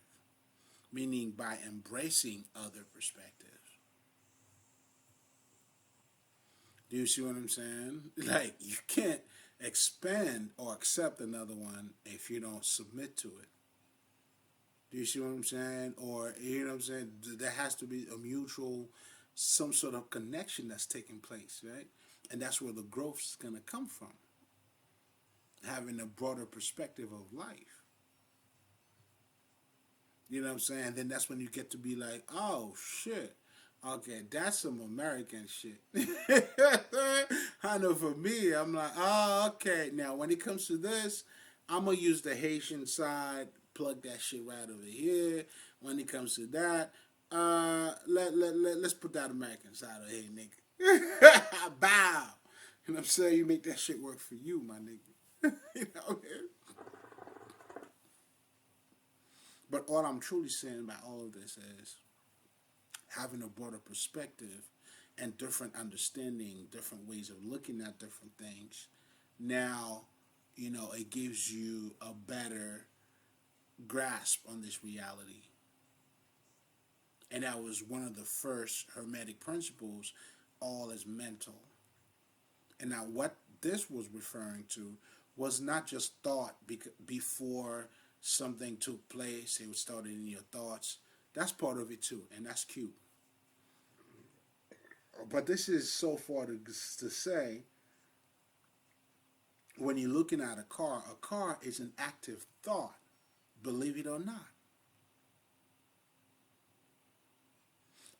meaning by embracing other perspectives. Do you see what I'm saying? Like, you can't expand or accept another one if you don't submit to it. Do you see what I'm saying? Or, you know what I'm saying? There has to be a mutual, some sort of connection that's taking place, right? And that's where the growth is going to come from. Having a broader perspective of life. You know what I'm saying? Then that's when you get to be like, oh, shit. Okay, that's some American shit. I know for me, I'm like, oh, okay. Now, when it comes to this, I'm going to use the Haitian side, plug that shit right over here. When it comes to that, let's put that American side over here, nigga. Bow. You know what I'm saying? You make that shit work for you, my nigga. You know? But all I'm truly saying about all of this is having a broader perspective and different understanding, different ways of looking at different things. Now, it gives you a better grasp on this reality. And that was one of the first Hermetic principles, all is mental. And now, what this was referring to was not just thought before something took place, it was started in your thoughts. That's part of it too, and that's cute. But this is so far to say when you're looking at a car is an active thought, believe it or not.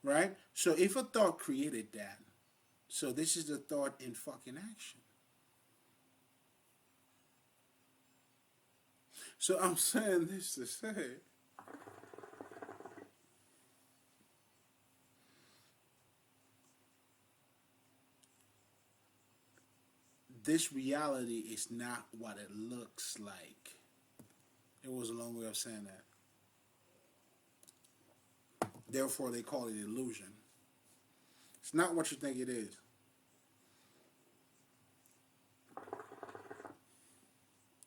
Right? So if a thought created that, so this is the thought in fucking action. So I'm saying this to say this reality is not what it looks like. It was a long way of saying that. Therefore, they call it illusion. It's not what you think it is.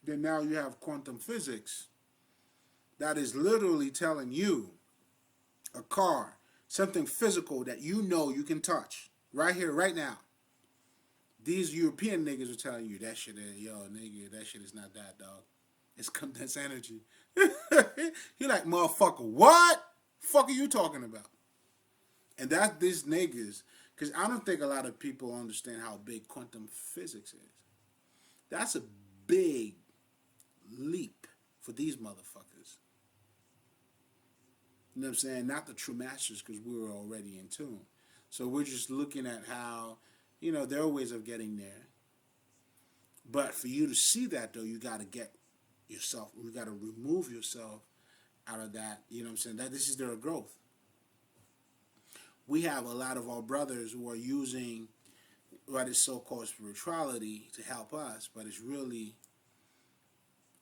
Then now you have quantum physics that is literally telling you a car, something physical that you can touch right here, right now. These European niggas are telling you that shit is, yo, nigga, that shit is not that, dog. It's condensed energy. You're like, motherfucker, what? Fuck are you talking about? And that's these niggas, because I don't think a lot of people understand how big quantum physics is. That's a big leap for these motherfuckers. You know what I'm saying? Not the true masters, because we were already in tune. So we're just looking at how, there are ways of getting there. But for you to see that, though, you got to you got to remove yourself out of that. You know what I'm saying? That this is their growth. We have a lot of our brothers who are using what is so-called spirituality to help us, but it's really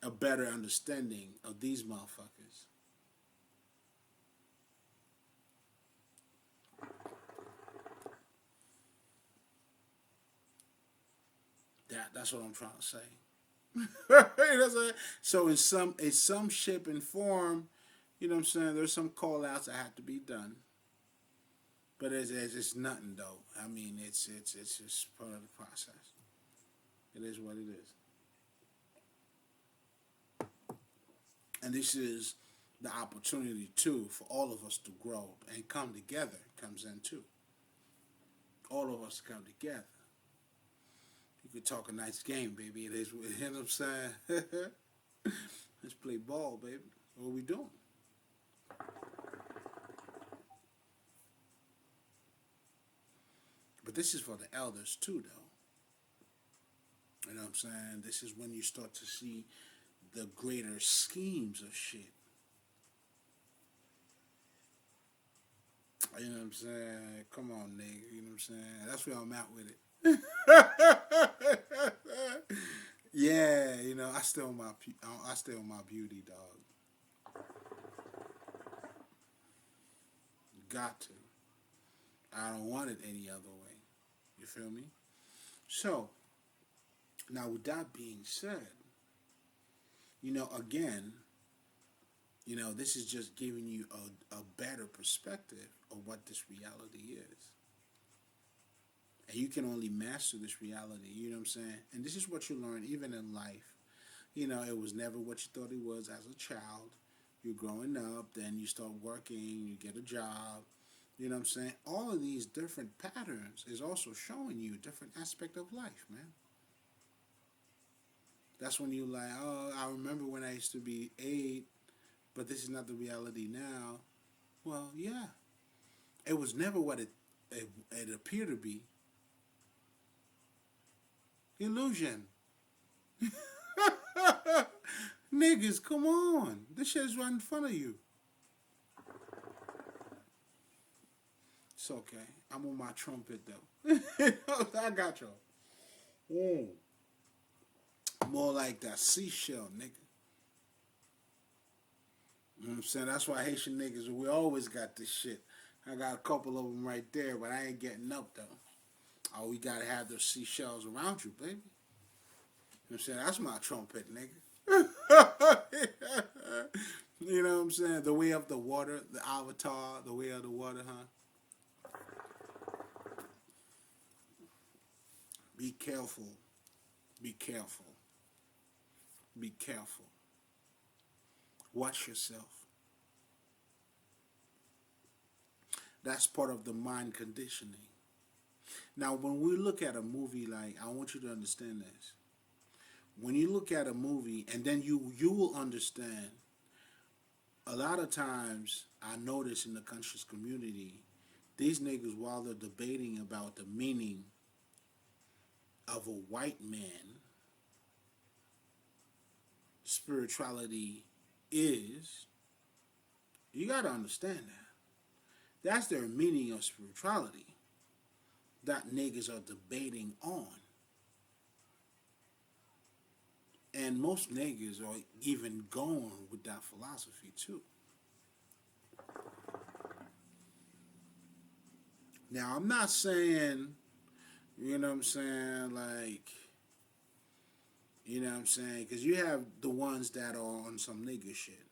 a better understanding of these motherfuckers. That's what I'm trying to say. You know what I'm saying? So in some shape and form, you know what I'm saying, there's some call outs that have to be done. But it's nothing though. I mean, it's just part of the process. It is what it is. And this is the opportunity too for all of us to grow and come together. Comes in too. All of us to come together. You could talk a nice game, baby. It is, you know what I'm saying? Let's play ball, baby. What are we doing? But this is for the elders too, though. You know what I'm saying? This is when you start to see the greater schemes of shit. You know what I'm saying? Come on, nigga. You know what I'm saying? That's where I'm at with it. Yeah, you know, I stay on my beauty, dog. Got to. I don't want it any other way. You feel me? So, now with that being said, you know, again, you know, this is just giving you a better perspective of what this reality is. And you can only master this reality, you know what I'm saying? And this is what you learn even in life. You know, it was never what you thought it was as a child. You're growing up, then you start working, you get a job. You know what I'm saying? All of these different patterns is also showing you a different aspect of life, man. That's when you're like, oh, I remember when I used to be 8, but this is not the reality now. Well, yeah. It was never what it appeared to be. Illusion. Niggas, come on. This shit's right in front of you. It's okay. I'm on my trumpet, though. I got y'all. More like that seashell, nigga. You know what I'm saying? That's why Haitian niggas, we always got this shit. I got a couple of them right there, but I ain't getting up, though. Oh, we gotta have those seashells around you, baby. You know what I'm saying? That's my trumpet, nigga. You know what I'm saying? The way of the water, the avatar, the way of the water, huh? Be careful. Be careful. Be careful. Watch yourself. That's part of the mind conditioning. Now, when we look at a movie, like, I want you to understand this. When you look at a movie, and then you will understand, a lot of times, I notice in the conscious community, these niggas, while they're debating about the meaning of a white man, spirituality is, you got to understand that. That's their meaning of spirituality that niggas are debating on. And most niggas are even going with that philosophy too. Now, I'm not saying, you know what I'm saying, like, you know what I'm saying, because you have the ones that are on some nigga shit.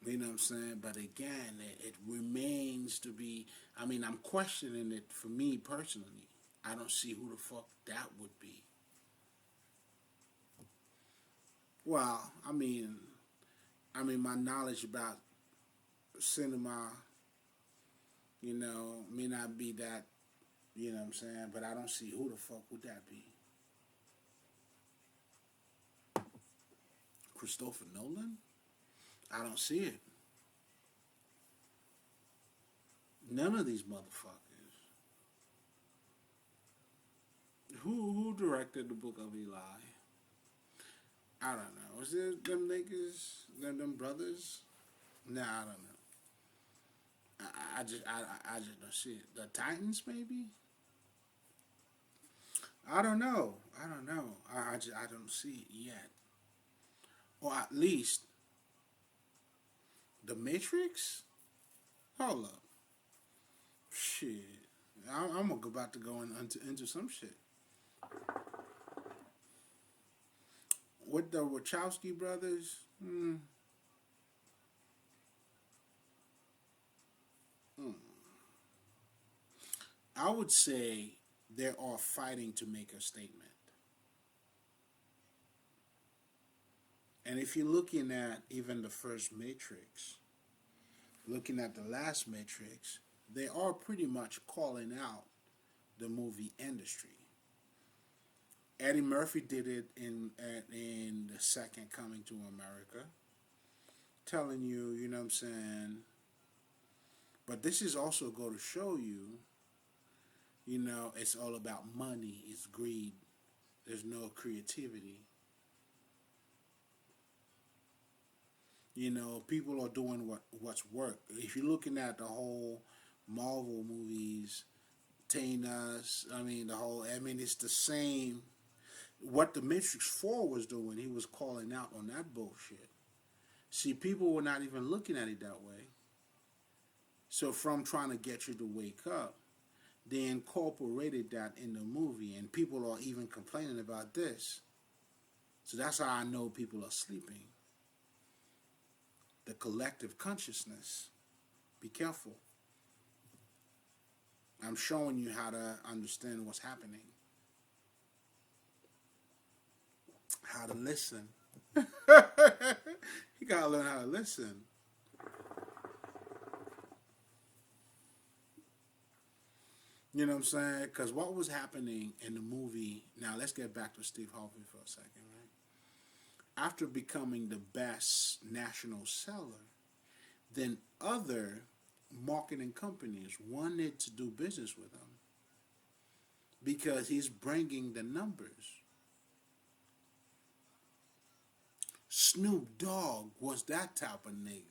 You know what I'm saying? But again, it remains to be, I mean, I'm questioning it for me personally. I don't see who the fuck that would be. Well, I mean, my knowledge about cinema, you know, may not be that, you know what I'm saying, but I don't see who the fuck would that be. Christopher Nolan? I don't see it. None of these motherfuckers. Who directed the Book of Eli? I don't know. Was it them niggas? Them brothers? Nah, I don't know. I just don't see it. The Titans, maybe? I don't know. I don't see it yet. Or at least The Matrix? Hold up. Shit. I'm about to go into some shit. With the Wachowski brothers, I would say they are fighting to make a statement. And if you're looking at even the first Matrix, looking at the last Matrix, they are pretty much calling out the movie industry. Eddie Murphy did it in the second Coming to America, telling you, you know what I'm saying. But this is also going to show you It's all about money. It's greed. There's no creativity. People are doing what's work. If you're looking at the whole Marvel movies, Thanos, it's the same. What the Matrix 4 was doing, he was calling out on that bullshit. See, people were not even looking at it that way. So from trying to get you to wake up, they incorporated that in the movie, and people are even complaining about this. So that's how I know people are sleeping. The collective consciousness. Be careful. I'm showing you how to understand what's happening. How to listen. You gotta learn how to listen. You know what I'm saying? Because what was happening in the movie, now let's get back to Steve Harvey for a second, right? After becoming the best national seller, then other marketing companies wanted to do business with him because he's bringing the numbers. Snoop Dogg was that type of nigga.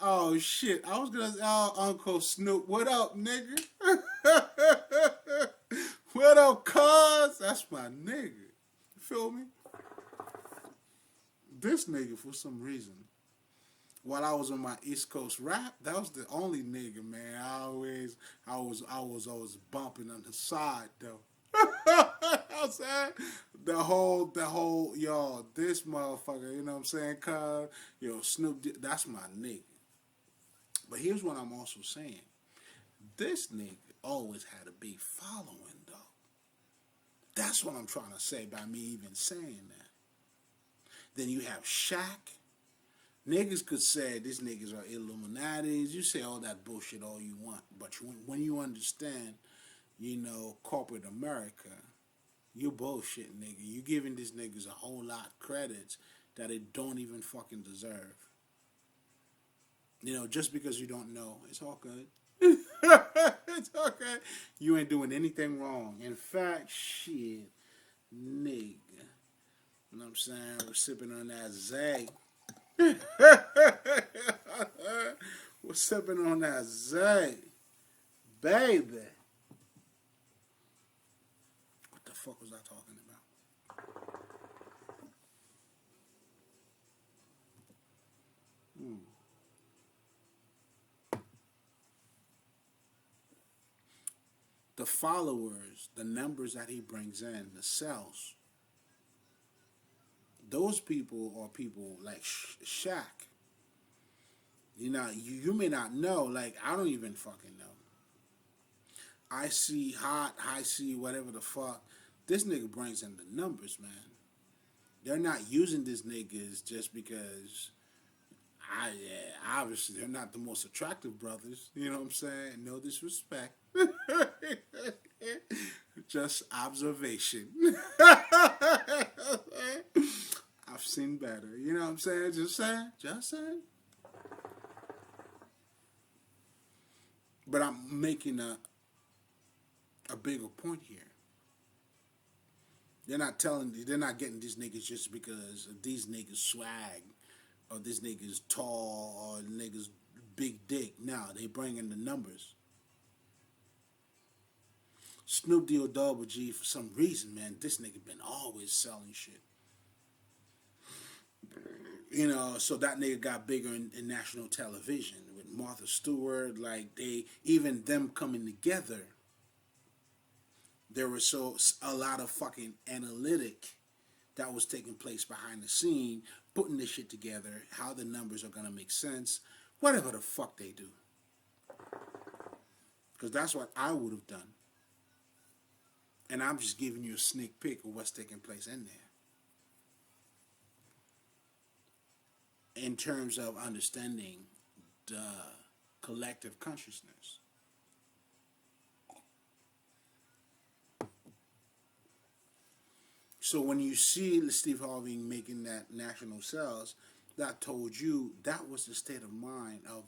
Oh shit, I was gonna say, oh, Uncle Snoop, what up, nigga? What up, cuz? That's my nigga. You feel me? This nigga, for some reason, while I was on my East Coast rap, that was the only nigga, man. I was always bumping on the side though. I'm saying yo, this motherfucker, you know what I'm saying? Cuz, Snoop, that's my nigga. But here's what I'm also saying. This nigga always had a big following, though. That's what I'm trying to say by me even saying that. Then you have Shaq. Niggas could say these niggas are Illuminatis. You say all that bullshit all you want. But when you understand, corporate America, you bullshit, nigga. You giving these niggas a whole lot of credits that they don't even fucking deserve. Just because you don't know, it's all good. It's okay. You ain't doing anything wrong. In fact, shit, nigga. You know what I'm saying? We're sipping on that Zay. We're sipping on that Zay. Baby. What the fuck was I talking about? The followers, the numbers that he brings in, the sales, those people are people like Shaq. You may not know, like, I don't even fucking know. I see hot, I see whatever the fuck. This nigga brings in the numbers, man. They're not using these niggas just because, obviously, they're not the most attractive brothers. You know what I'm saying? No disrespect. Just observation. I've seen better. You know what I'm saying? Just saying. But I'm making a bigger point here. They're not getting these niggas just because these niggas swag or this niggas tall or niggas big dick. No, they bring in the numbers. Snoop D-O Double G, for some reason, man, this nigga been always selling shit. So that nigga got bigger in national television with Martha Stewart. Like, even them coming together, there was a lot of fucking analytic that was taking place behind the scene, putting this shit together, how the numbers are gonna make sense, whatever the fuck they do. Because that's what I would have done. And I'm just giving you a sneak peek of what's taking place in there. In terms of understanding the collective consciousness. So when you see Steve Harvey making that national sales, that told you that was the state of mind of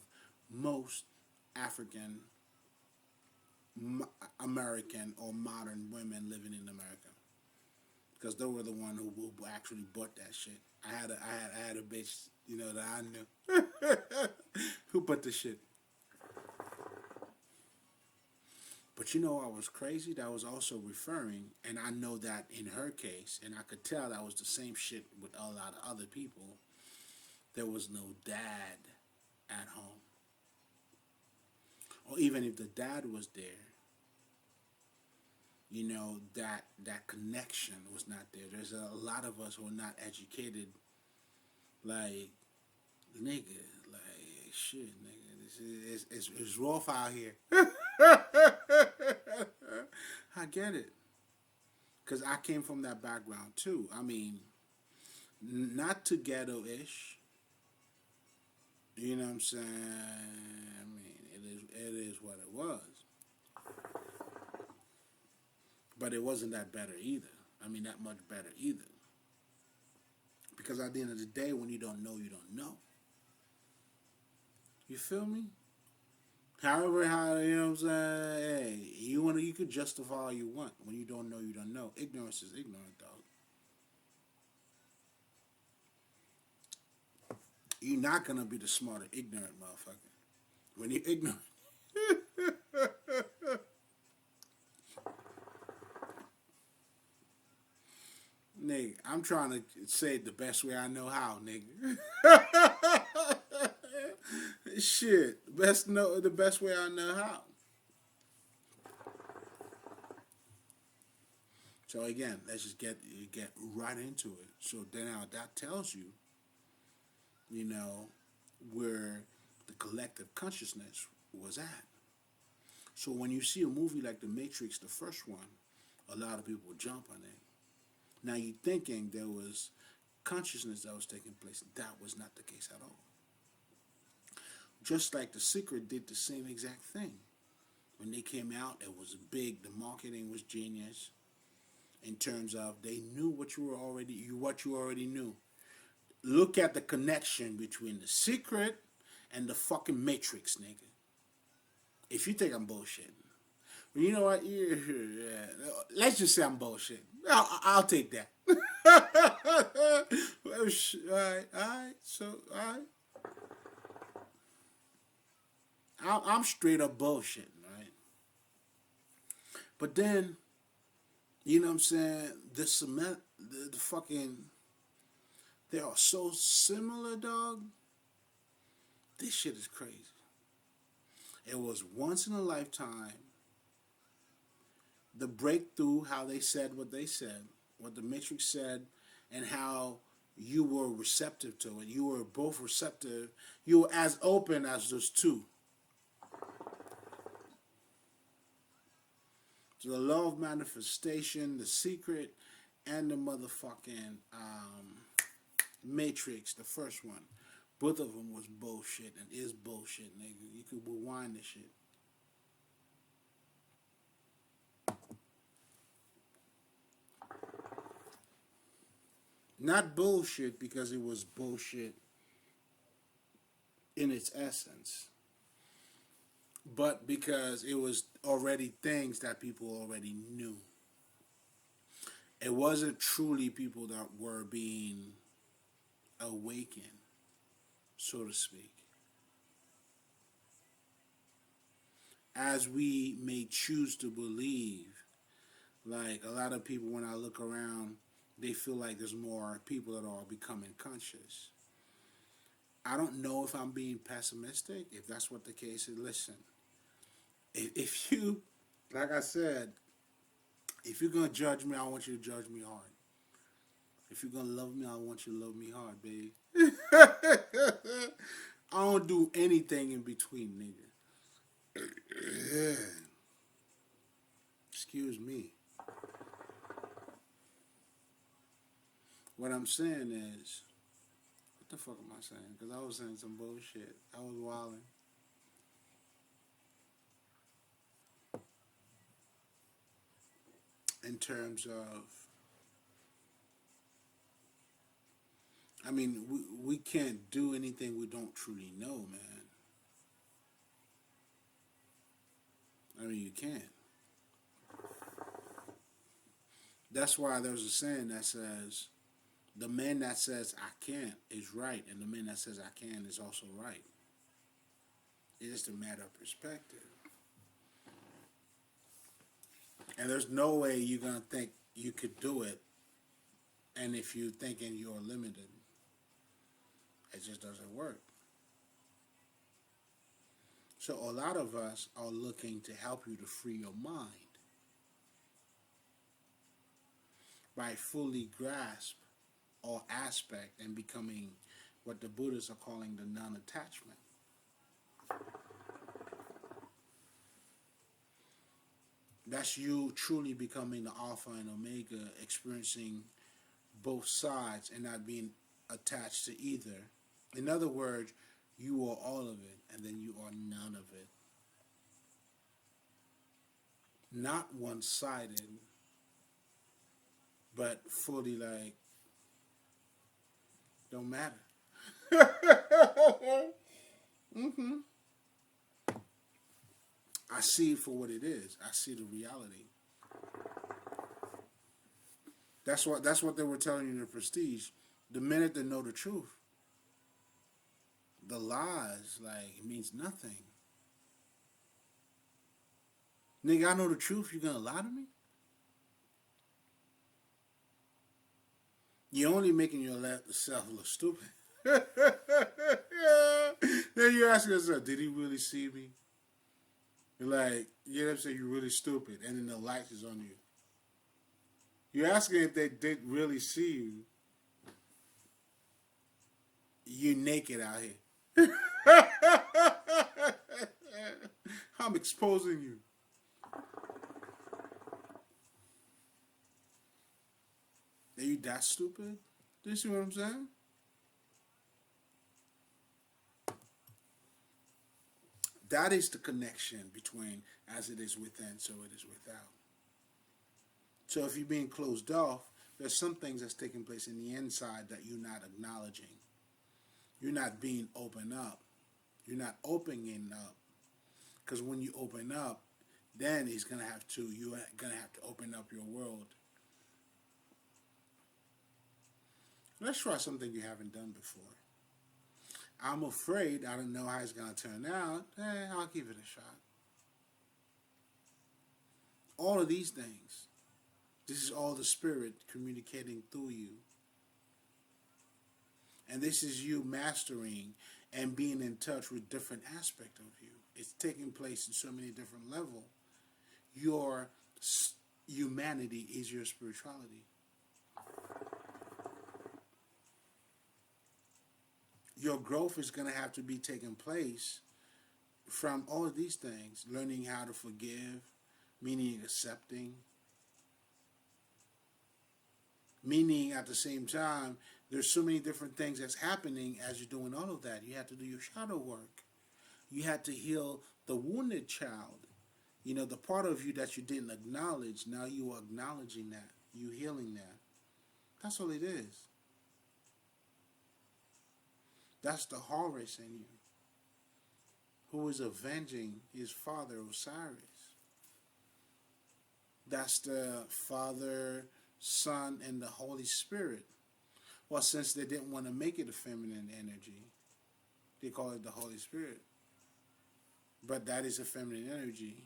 most African American or modern women living in America, because they were the one who actually bought that shit. I had a bitch, that I knew who bought the shit. But what was crazy? That was also referring, and I know that in her case, and I could tell that was the same shit with a lot of other people. There was no dad at home, or even if the dad was there, that connection was not there. There's a lot of us who are not educated, like nigga, like shit, nigga. It's rough out here. I get it, cause I came from that background too. I mean, not too ghetto-ish. You know what I'm saying? I mean, it is what it was. But it wasn't that better either. I mean, that much better either. Because at the end of the day, when you don't know, you don't know. You feel me? However, you know what I'm saying? Hey, you could justify all you want. When you don't know, you don't know. Ignorance is ignorant, dog. You're not gonna be the smarter, ignorant motherfucker. When you're ignorant. Nigga, I'm trying to say it the best way I know how, nigga. Shit, the best way I know how. So again, let's just get right into it. So then now that tells you, where the collective consciousness was at. So when you see a movie like The Matrix, the first one, a lot of people jump on it. Now you're thinking there was consciousness that was taking place. That was not the case at all. Just like The Secret did the same exact thing. When they came out, it was big. The marketing was genius. In terms of they knew what you already knew. Look at the connection between The Secret and the fucking Matrix, nigga. If you think I'm bullshitting, well, you know what? Yeah. Let's just say I'm bullshitting. I'll take that. Alright. So, alright. I'm straight up bullshitting, right? But then, you know what I'm saying? The fucking, they are so similar, dog. This shit is crazy. It was once in a lifetime. The breakthrough, how they said what they said, what the Matrix said, and how you were receptive to it. You were both receptive. You were as open as those two. So the law of manifestation, The Secret, and the motherfucking Matrix, the first one. Both of them was bullshit and is bullshit, nigga. You could rewind this shit. Not bullshit because it was bullshit in its essence, but because it was already things that people already knew. It wasn't truly people that were being awakened, so to speak. As we may choose to believe, like a lot of people, when I look around, they feel like there's more people that are becoming conscious. I don't know if I'm being pessimistic, if that's what the case is. Listen, if you, like I said, if you're going to judge me, I want you to judge me hard. If you're going to love me, I want you to love me hard, baby. I don't do anything in between, nigga. Excuse me. What I'm saying is, what the fuck am I saying? Because I was saying some bullshit. I was wilding. In terms of, I mean, we can't do anything we don't truly know, man. I mean, you can't. That's why there's a saying that says, the man that says I can't is right, and the man that says I can is also right. It's just a matter of perspective. And there's no way you're going to think you could do it, and if you're thinking you're limited, it just doesn't work. So a lot of us are looking to help you to free your mind by fully grasp all aspect and becoming what the Buddhists are calling the non-attachment. That's you truly becoming the Alpha and Omega, experiencing both sides and not being attached to either. In other words, you are all of it and then you are none of it. Not one-sided, but fully like, don't matter. Mm-hmm. I see it for what it is. I see the reality. That's what they were telling you in the Prestige. The minute they know the truth, the lies, like, it means nothing. Nigga, I know the truth. You gonna lie to me? You're only making yourself look stupid. Then you ask yourself, did he really see me? You're like, you know what I'm saying? You're really stupid. And then the light is on you. You're asking if they did really see you. You're naked out here. I'm exposing you. Are you that stupid? Do you see what I'm saying? That is the connection between as it is within, so it is without. So if you're being closed off, there's some things that's taking place in the inside that you're not acknowledging. You're not being open up. You're not opening up. Because when you open up, then you're going to have to open up your world. Let's try something you haven't done before. I'm afraid I don't know how it's going to turn out. I'll give it a shot. All of these things. This is all the Spirit communicating through you. And this is you mastering and being in touch with different aspects of you. It's taking place in so many different levels. Your humanity is your spirituality. Your growth is going to have to be taking place from all of these things. Learning how to forgive, meaning accepting. Meaning at the same time, there's so many different things that's happening as you're doing all of that. You have to do your shadow work. You had to heal the wounded child. You know, the part of you that you didn't acknowledge, now you are acknowledging that. You healing that. That's all it is. That's the Horus in you, who is avenging his father Osiris. That's the Father, Son, and the Holy Spirit. Well, since they didn't want to make it a feminine energy, they call it the Holy Spirit. But that is a feminine energy.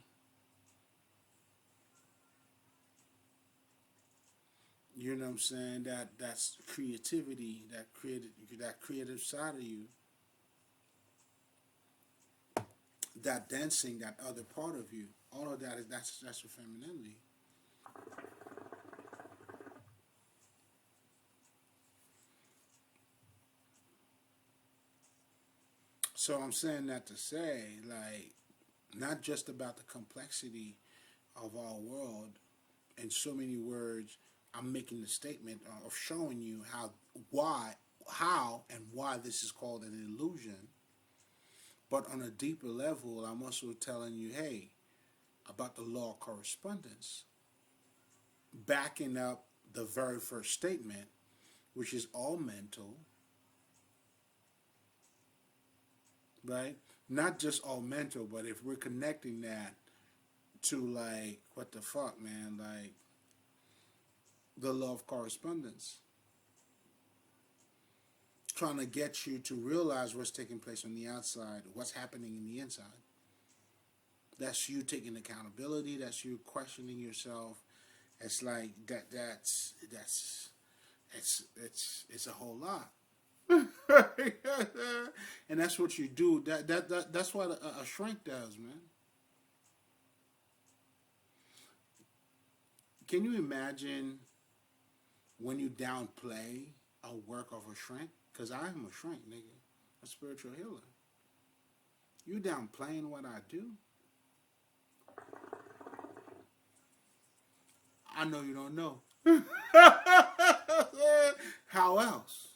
You know what I'm saying? That's creativity, that creative side of you. That dancing, that other part of you. All of that that's your femininity. So I'm saying that to say, like, not just about the complexity of our world in so many words. I'm making the statement of showing you how and why this is called an illusion. But on a deeper level, I'm also telling you, hey, about the law of correspondence, backing up the very first statement, which is all mental, right? Not just all mental, but if we're connecting that to like what the fuck, man, like the law of correspondence, trying to get you to realize what's taking place on the outside, what's happening in the inside. That's you taking accountability. That's you questioning yourself. It's like that. It's a whole lot. And that's what you do. That's what a shrink does, man. Can you imagine when you downplay a work of a shrink? Because I am a shrink, nigga, a spiritual healer. You downplaying what I do? I know you don't know. How else?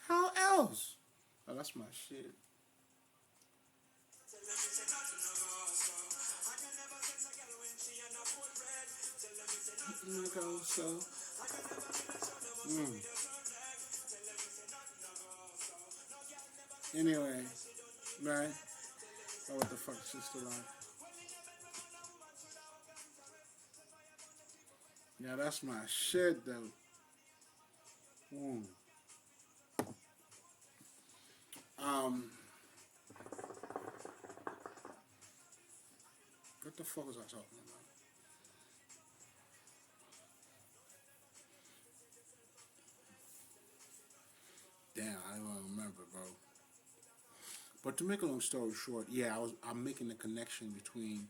How else? Oh, that's my shit. So, anyway, right? Oh, what the fuck is she still on? Yeah, that's my shit, though. Mm. What the fuck was I talking about? Damn, I don't even remember, bro. But to make a long story short, yeah, I'm making the connection between,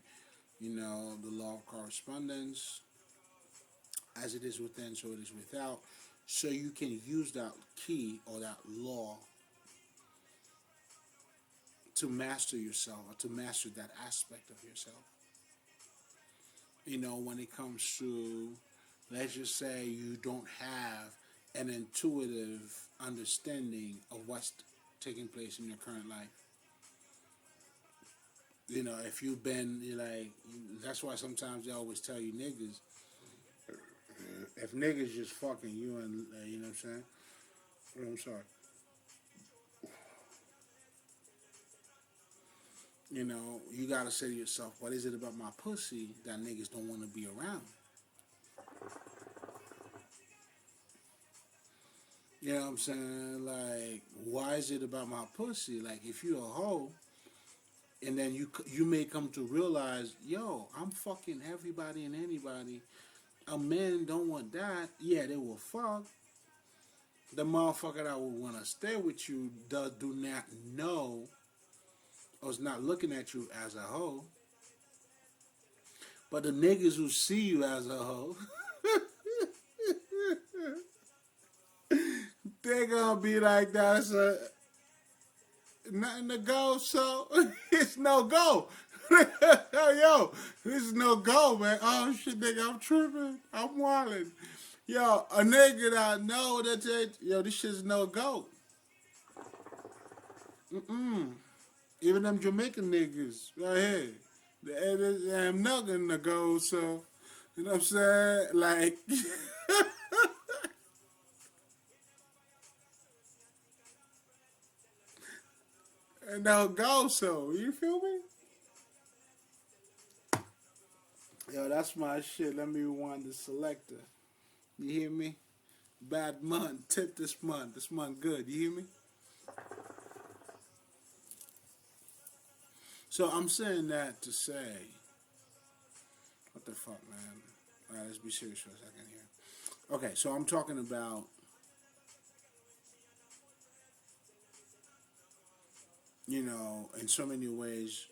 the law of correspondence, as it is within, so it is without. So you can use that key or that law to master yourself or to master that aspect of yourself. When it comes to, let's just say you don't have an intuitive understanding of what's taking place in your current life. If you've been, like, that's why sometimes they always tell you niggas, if niggas just fucking you and, you know what I'm saying? Oh, I'm sorry. You gotta say to yourself, what is it about my pussy that niggas don't want to be around? You know what I'm saying? Like, why is it about my pussy? Like, if you're a hoe, and then you may come to realize, yo, I'm fucking everybody and anybody. A man don't want that. Yeah, they will fuck. The motherfucker that would want to stay with you do not know or is not looking at you as a hoe. But the niggas who see you as a hoe, they gonna be like, that's nothing to go, so it's no go. Yo, this is no go, man. Oh shit, nigga, I'm tripping. I'm wildin'. Yo, a nigga that I know yo, this shit's no go. Even them Jamaican niggas right here, I'm not gonna go, so you know what I'm saying? Like, no go, so you feel me? Yo, that's my shit. Let me rewind the selector. You hear me? Bad month. Tip this month. This month good. You hear me? So I'm saying that to say, what the fuck, man? All right, let's be serious for a second here. Okay, so I'm talking about, in so many ways,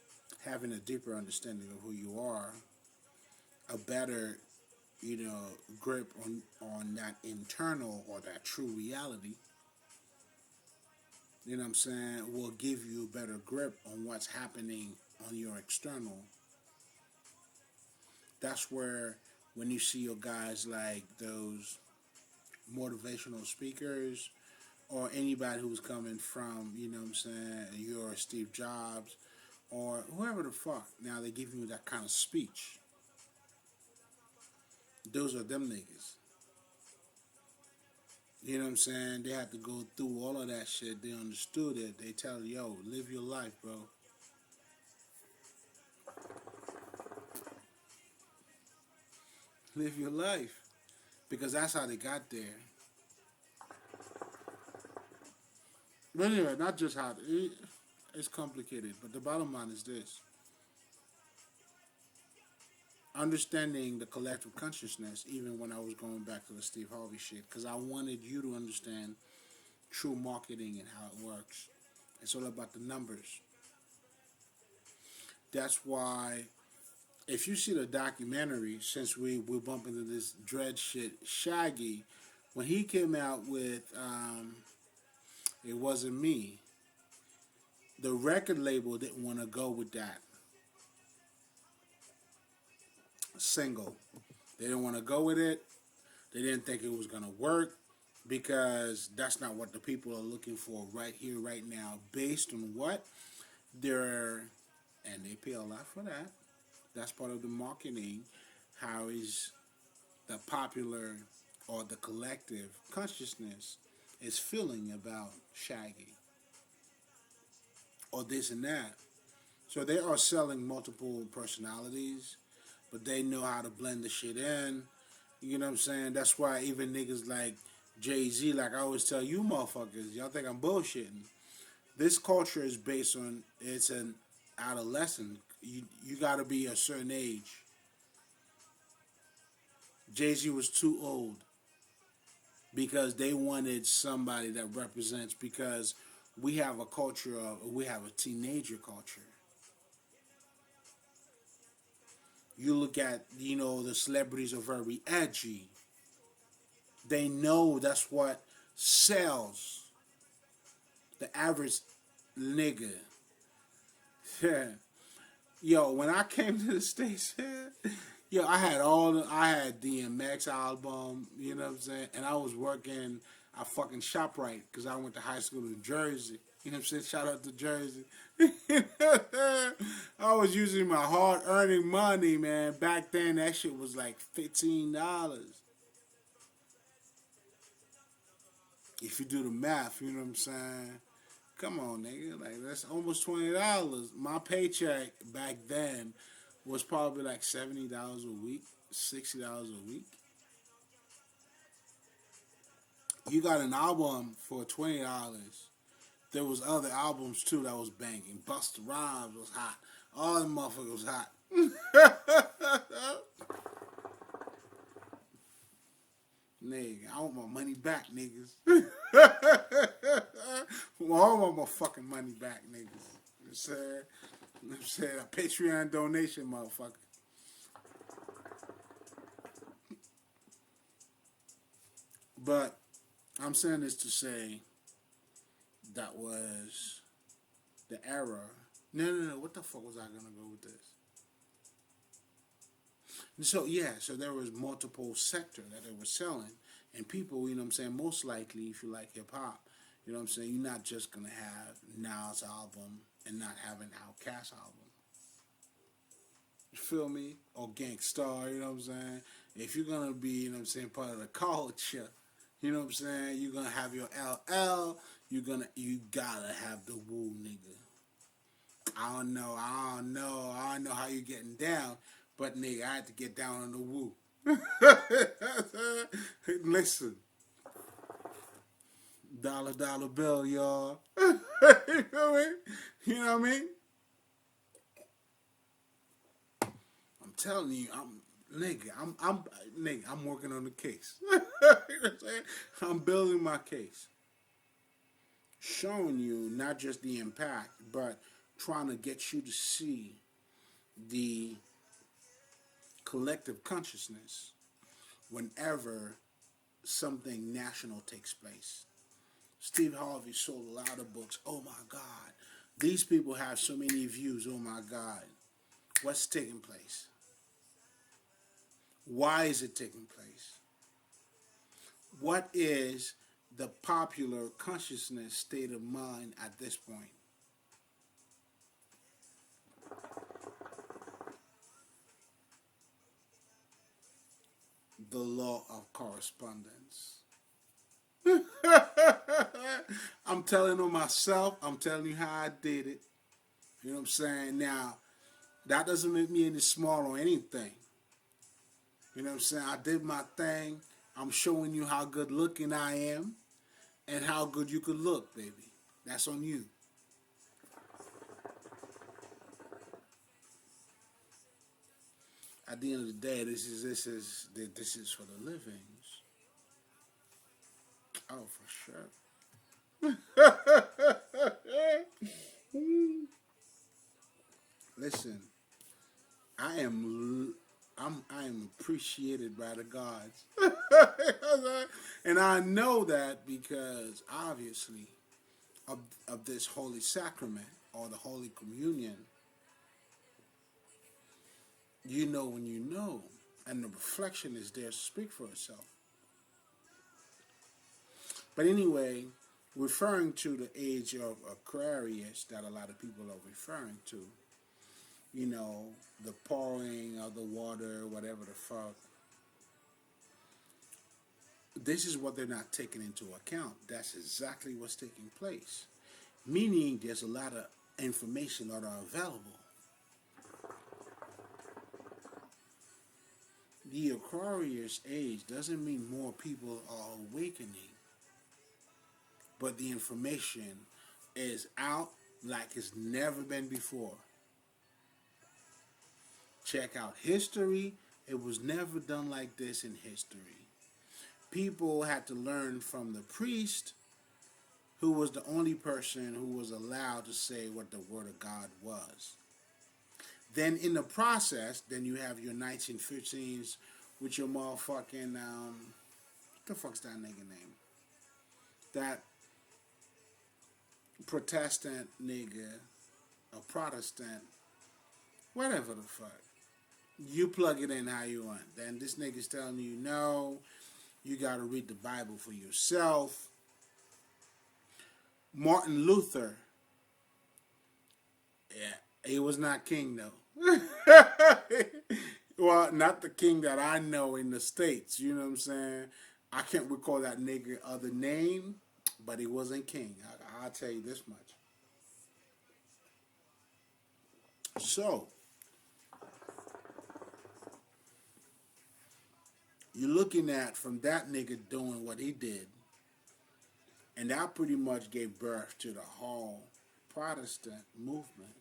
having a deeper understanding of who you are, a better, grip on that internal or that true reality. You know what I'm saying? Will give you a better grip on what's happening on your external. That's where when you see your guys like those motivational speakers or anybody who's coming from, you know what I'm saying, you're Steve Jobs or whoever the fuck, now they give you that kind of speech. Those are them niggas. You know what I'm saying? They had to go through all of that shit. They understood it. They tell you, yo, live your life, bro. Live your life. Because that's how they got there. But anyway, not just how it's complicated, but the bottom line is this: understanding the collective consciousness. Even when I was going back to the Steve Harvey shit, because I wanted you to understand true marketing and how it works. It's all about the numbers. That's why, if you see the documentary, since we bump into this dread shit, Shaggy, when he came out with It Wasn't Me, the record label didn't want to go with that single. They didn't want to go with it. They didn't think it was going to work because that's not what the people are looking for right here, right now, based on what they're, and they pay a lot for that. That's part of the marketing. How is the popular or the collective consciousness is feeling about Shaggy or this and that. So they are selling multiple personalities, but they know how to blend the shit in. You know what I'm saying? That's why even niggas like Jay-Z, like I always tell you motherfuckers, y'all think I'm bullshitting. This culture is based on, it's an adolescent. You got to be a certain age. Jay-Z was too old because they wanted somebody that represents, because we have a culture of, we have a teenager culture. You look at, the celebrities are very edgy. They know that's what sells. The average nigga. Yeah. Yo, when I came to the States, yo, I had DMX album, you know what I'm saying? And I was working at fucking ShopRite because I went to high school in Jersey. You know what I'm saying? Shout out to Jersey. I was using my hard-earning money, man. Back then, that shit was like $15. If you do the math, you know what I'm saying? Come on, nigga. Like, that's almost $20. My paycheck back then was probably like $70 a week, $60 a week. You got an album for $20. There was other albums too that was banging. Busta Rhymes was hot. All the motherfuckers was hot. Nigga, I want my money back, niggas. I want my fucking money back, niggas. You know what I'm saying? A Patreon donation, motherfucker. But I'm saying this to say that was the era. No. What the fuck was I gonna go with this? So yeah, so there was multiple sector that they were selling, and people, you know what I'm saying, most likely if you like hip hop, you know what I'm saying, you're not just gonna have Nas album and not have an Outkast album. You feel me? Or Gangstar, you know what I'm saying? If you're gonna be, you know what I'm saying, part of the culture, you know what I'm saying, you're gonna have your LL, you gotta have the Woo nigga. I don't know how you getting down, but nigga, I had to get down on the Woo. Listen, dollar bill, y'all. You know what I mean? You know what I mean? I'm telling you, I'm working on the case. You know what I'm saying? I'm building my case, showing you not just the impact, but trying to get you to see the collective consciousness whenever something national takes place. Steve Harvey sold a lot of books. Oh my God. These people have so many views. Oh my God. What's taking place? Why is it taking place? What is the popular consciousness state of mind at this point? The law of correspondence. I'm telling on myself. I'm telling you how I did it. You know what I'm saying? Now, that doesn't make me any small or anything. You know what I'm saying? I did my thing. I'm showing you how good looking I am and how good you could look, baby. That's on you. At the end of the day, this is for the livings. Oh, for sure. Listen, I am I am appreciated by the gods. And I know that because obviously of, of this holy sacrament or the holy communion, you know when you know, and the reflection is there to speak for itself. But anyway, referring to the age of Aquarius that a lot of people are referring to, you know, the pouring of the water, whatever the fuck, this is what they're not taking into account. That's exactly what's taking place. Meaning there's a lot of information that are available. The Aquarius age doesn't mean more people are awakening, but the information is out like it's never been before. Check out history. It was never done like this in history. People had to learn from the priest, who was the only person who was allowed to say what the Word of God was. Then in the process, then you have your 1915s with your motherfucking, what the fuck's that nigga name? That Protestant nigga, a Protestant, whatever the fuck. You plug it in how you want. Then this nigga's telling you, no, you gotta read the Bible for yourself. Martin Luther, yeah, he was not king though. Well, not the king that I know in the States, you know what I'm saying? I can't recall that nigga other name, but he wasn't king. I'll tell you this much. So, you're looking at from that nigga doing what he did, and that pretty much gave birth to the whole Protestant movement.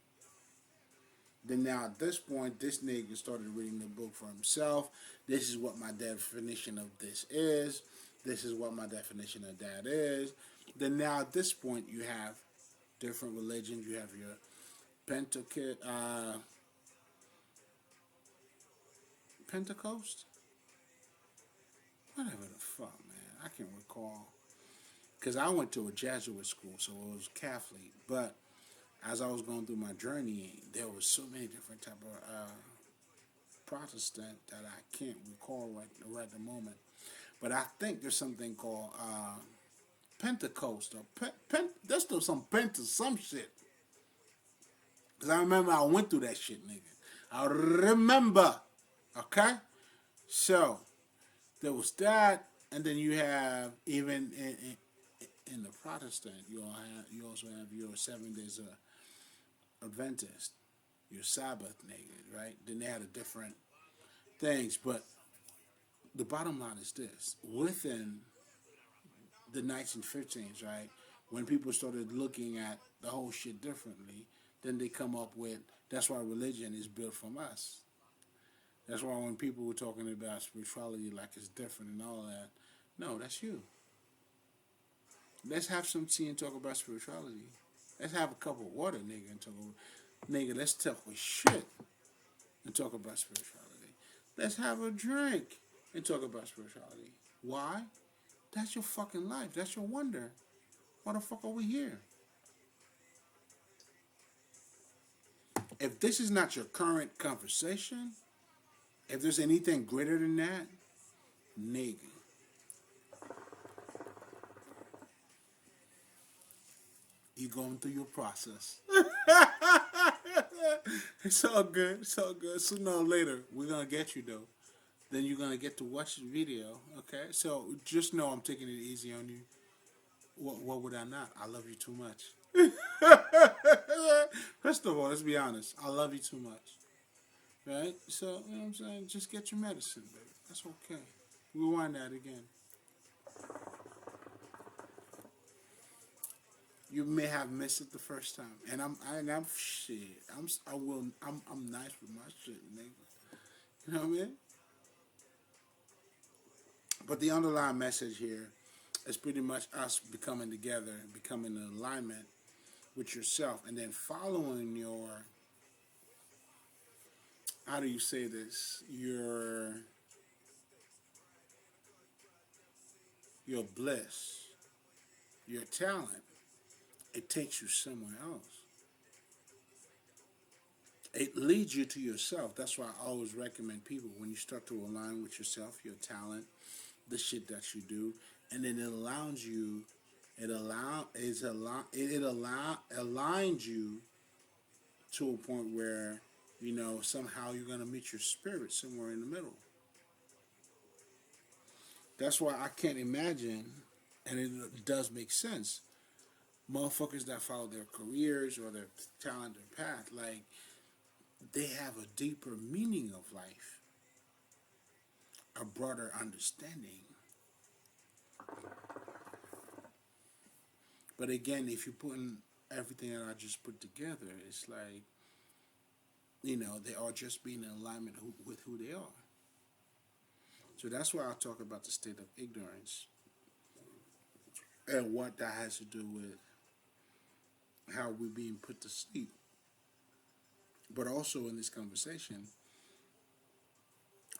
Then now at this point, this nigga started reading the book for himself. This is what my definition of this is. This is what my definition of that is. Then now at this point, you have different religions. You have your Pentecost? Whatever the fuck, man. I can't recall. Because I went to a Jesuit school, so it was Catholic. But as I was going through my journey, there was so many different type of Protestant that I can't recall right at the moment. But I think there's something called Pentecost or there's still some some shit. Because I remember I went through that shit, nigga. I remember. Okay? So, there was that, and then you have, even in the Protestant, you also have your 7 days Adventist, your Sabbath, nigga, right? Then they had a different things, but the bottom line is this: within the 1915s, right, when people started looking at the whole shit differently, then they come up with, that's why religion is built from us. That's why when people were talking about spirituality like it's different and all that, no, that's you. Let's have some tea and talk about spirituality. Let's have a cup of water, nigga, and talk about, nigga, let's talk with shit and talk about spirituality. Let's have a drink and talk about spirituality. Why? That's your fucking life. That's your wonder. Why the fuck are we here? If this is not your current conversation, if there's anything greater than that, nigga, you're going through your process. It's all good. It's all good. Sooner or later, we're going to get you, though. Then you're going to get to watch the video, okay? So just know I'm taking it easy on you. What would I not? I love you too much. First of all, let's be honest. I love you too much. right? So, you know what I'm saying? Just get your medicine, baby. That's okay. Rewind that again. You may have missed it the first time, and I'm shit. I'm nice with my shit, nigga. You know what I mean? But the underlying message here is pretty much us becoming together, becoming in alignment with yourself, and then following your, how do you say this? Your bliss, your talent. It takes you somewhere else. It leads you to yourself. That's why I always recommend people, when you start to align with yourself, your talent, the shit that you do, and then it allows you, aligns you to a point where, somehow you're gonna meet your spirit somewhere in the middle. That's why I can't imagine, and it does make sense, motherfuckers that follow their careers or their talent or path, like, they have a deeper meaning of life, a broader understanding. But again, if you put in everything that I just put together, it's like, they are just being in alignment with who they are. So that's why I talk about the state of ignorance and what that has to do with how we're being put to sleep. But also in this conversation,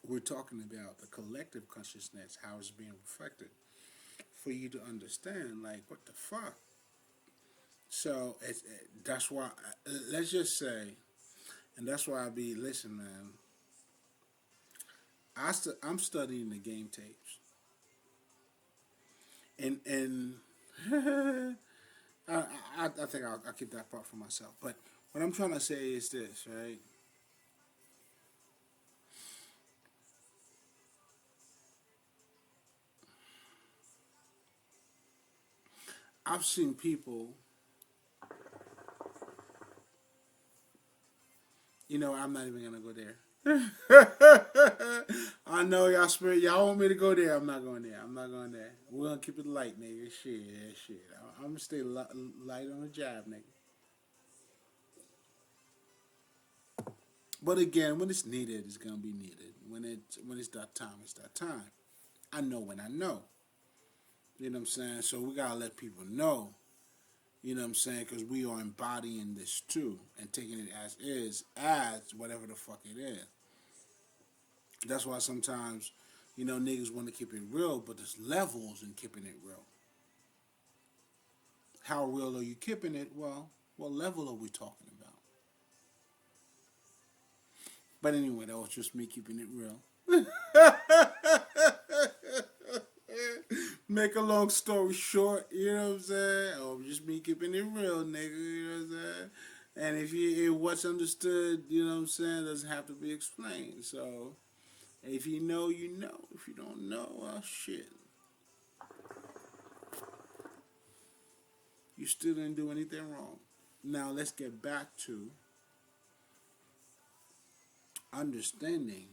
we're talking about the collective consciousness, how it's being reflected, for you to understand, like, what the fuck. So that's why, let's just say, and that's why I be, listen, man, I'm studying the game tapes, and I think I'll keep that part for myself. But what I'm trying to say is this, right? I've seen people, I'm not even gonna go there. I know y'all spirit. Y'all want me to go there. I'm not going there. I'm not going there. We're gonna keep it light, nigga. Shit. I'm gonna stay light on the job, nigga. But again, when it's needed, it's gonna be needed. When it's that time, it's that time. I know when I know. You know what I'm saying? So we gotta let people know. You know what I'm saying? Because we are embodying this too and taking it as is, as whatever the fuck it is. That's why sometimes, niggas want to keep it real, but there's levels in keeping it real. How real are you keeping it? Well, what level are we talking about? But anyway, that was just me keeping it real. Make a long story short, you know what I'm saying? Oh, just me keeping it real, nigga, you know what I'm saying? And if what's understood, you know what I'm saying, doesn't have to be explained. So, if you know, you know. If you don't know, well, shit. You still didn't do anything wrong. Now, let's get back to understanding,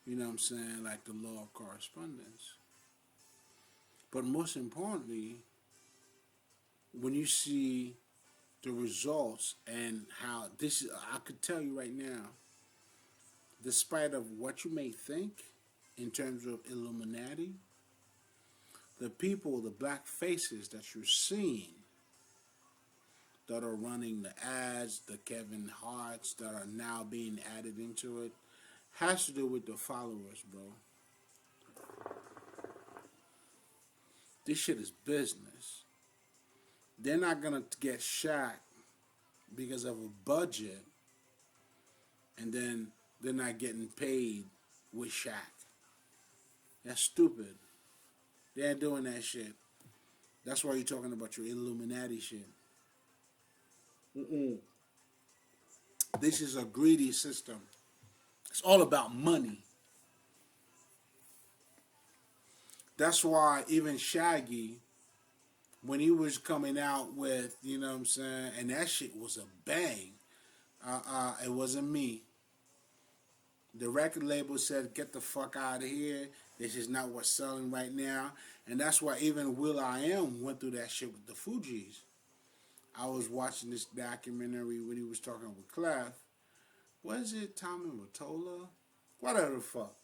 you know what I'm saying, like the law of correspondence. But most importantly, when you see the results and how this is, I could tell you right now, despite of what you may think in terms of Illuminati, the people, the black faces that you're seeing that are running the ads, the Kevin Harts that are now being added into it, has to do with the followers, bro. This shit is business. They're not gonna get shot because of a budget, and then they're not getting paid with Shaq. That's stupid. They ain't doing that shit. That's why you're talking about your Illuminati shit. Mm-mm. This is a greedy system. It's all about money. That's why even Shaggy, when he was coming out with, you know what I'm saying, and that shit was a bang. It wasn't me. The record label said, "Get the fuck out of here. This is not what's selling right now." And that's why even Will I Am went through that shit with the Fugees. I was watching this documentary when he was talking with Clef. Was it Tommy Mottola? Whatever the fuck.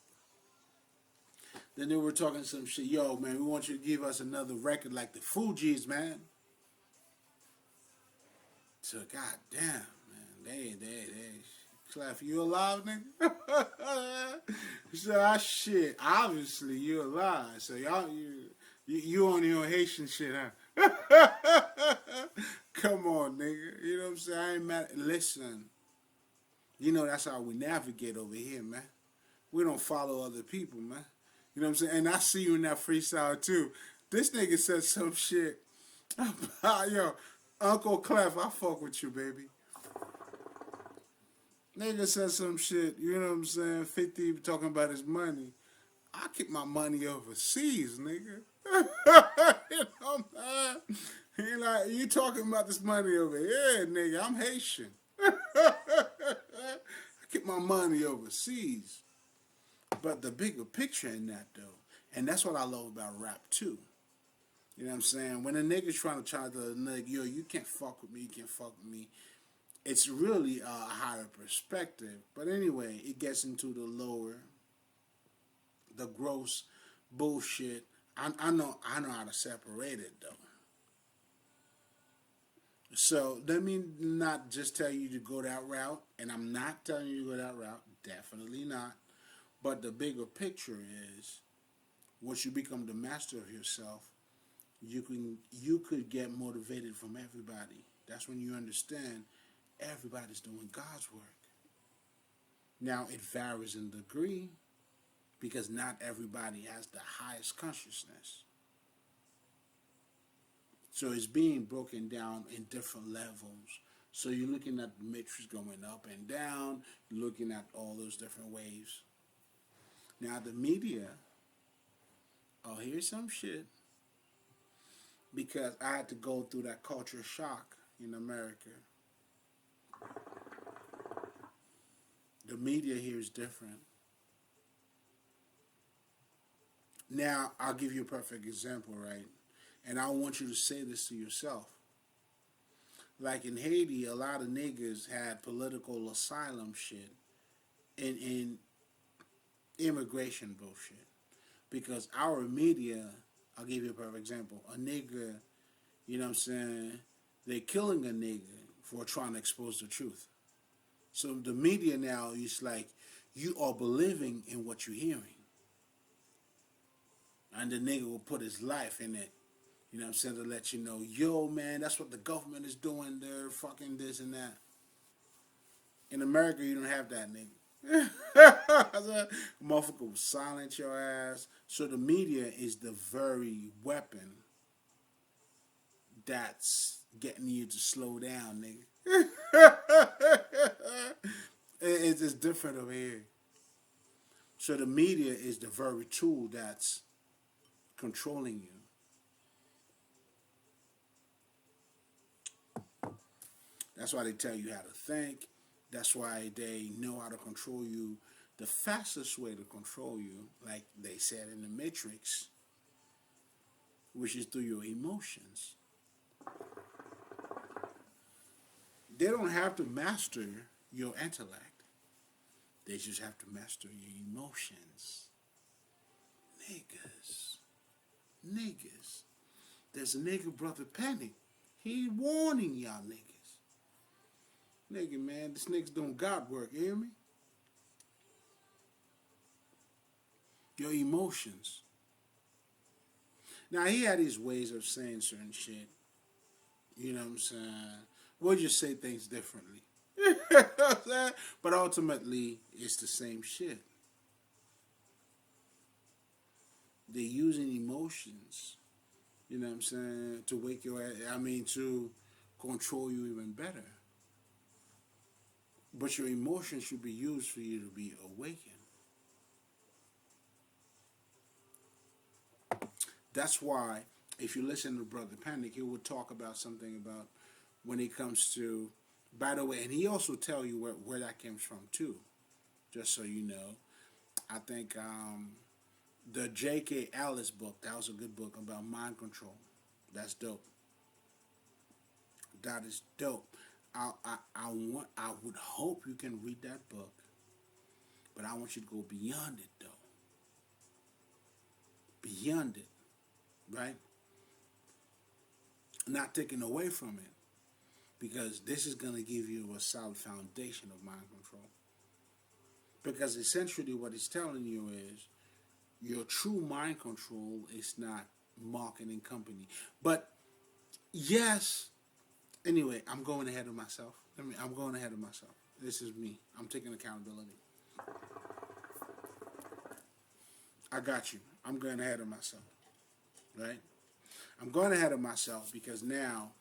Then they were talking some shit. Yo, man, we want you to give us another record like the Fugees, man. So, goddamn, man. They. Clef, you alive, nigga? So, shit. Obviously, you alive. So, you on your Haitian shit, huh? Come on, nigga. You know what I'm saying? I ain't mad. Listen. You know that's how we navigate over here, man. We don't follow other people, man. You know what I'm saying? And I see you in that freestyle, too. This nigga said some shit about, yo, Uncle Clef, I fuck with you, baby. Nigga said some shit, you know what I'm saying? 50 talking about his money. I keep my money overseas, nigga. You know, man. He like, you talking about this money over here, nigga. I'm Haitian. I keep my money overseas. But the bigger picture in that, though, and that's what I love about rap, too. You know what I'm saying? When a nigga's trying to charge the nigga, yo, you can't fuck with me, you can't fuck with me, it's really a higher perspective. But anyway, it gets into the lower, the gross bullshit. I know how to separate it, though. So let me not just tell you to go that route, and I'm not telling you to go that route, definitely not. But the bigger picture is, once you become the master of yourself, you could get motivated from everybody. That's when you understand everybody's doing God's work. Now it varies in degree because not everybody has the highest consciousness. So it's being broken down in different levels. So you're looking at the matrix going up and down, you're looking at all those different waves. Now the media, oh, here's some shit. Because I had to go through that culture shock in America. The media here is different. Now, I'll give you a perfect example, right? And I want you to say this to yourself. Like in Haiti, a lot of niggas had political asylum shit in immigration bullshit. Because our media, I'll give you a perfect example. A nigga, you know what I'm saying, they're killing a nigga for trying to expose the truth. So the media now is like, you are believing in what you're hearing. And the nigga will put his life in it. You know what I'm saying? To let you know, yo, man, that's what the government is doing. They're fucking this and that. In America, you don't have that, nigga. Motherfucker will silence your ass. So the media is the very weapon that's getting you to slow down, nigga. It's just different over here. So the media is the very tool that's controlling you. That's why they tell you how to think. That's why they know how to control you. The fastest way to control you, like they said in the Matrix, which is through your emotions. They don't have to master your intellect. They just have to master your emotions. Niggas. There's a nigga, Brother Panic. He warning y'all niggas. Nigga, man, this nigga's doing God work, you hear me? Your emotions. Now, he had his ways of saying certain shit. You know what I'm saying? We'll just say things differently. You know what I'm saying? But ultimately, it's the same shit. They're using emotions, you know what I'm saying, to wake your ass, to control you even better. But your emotions should be used for you to be awakened. That's why, if you listen to Brother Panic, he would talk about something about when it comes to By the way, and he also tell you where that comes from too, just so you know. I think the J.K. Ellis book, that was a good book about mind control. That's dope. That is dope. I would hope you can read that book, but I want you to go beyond it though. Beyond it, right? Not taking away from it, because this is going to give you a solid foundation of mind control. Because essentially, what it's telling you is your true mind control is not marketing company. But yes, anyway, I'm going ahead of myself. I'm going ahead of myself. This is me. I'm taking accountability. I got you. I'm going ahead of myself, right? I'm going ahead of myself because now,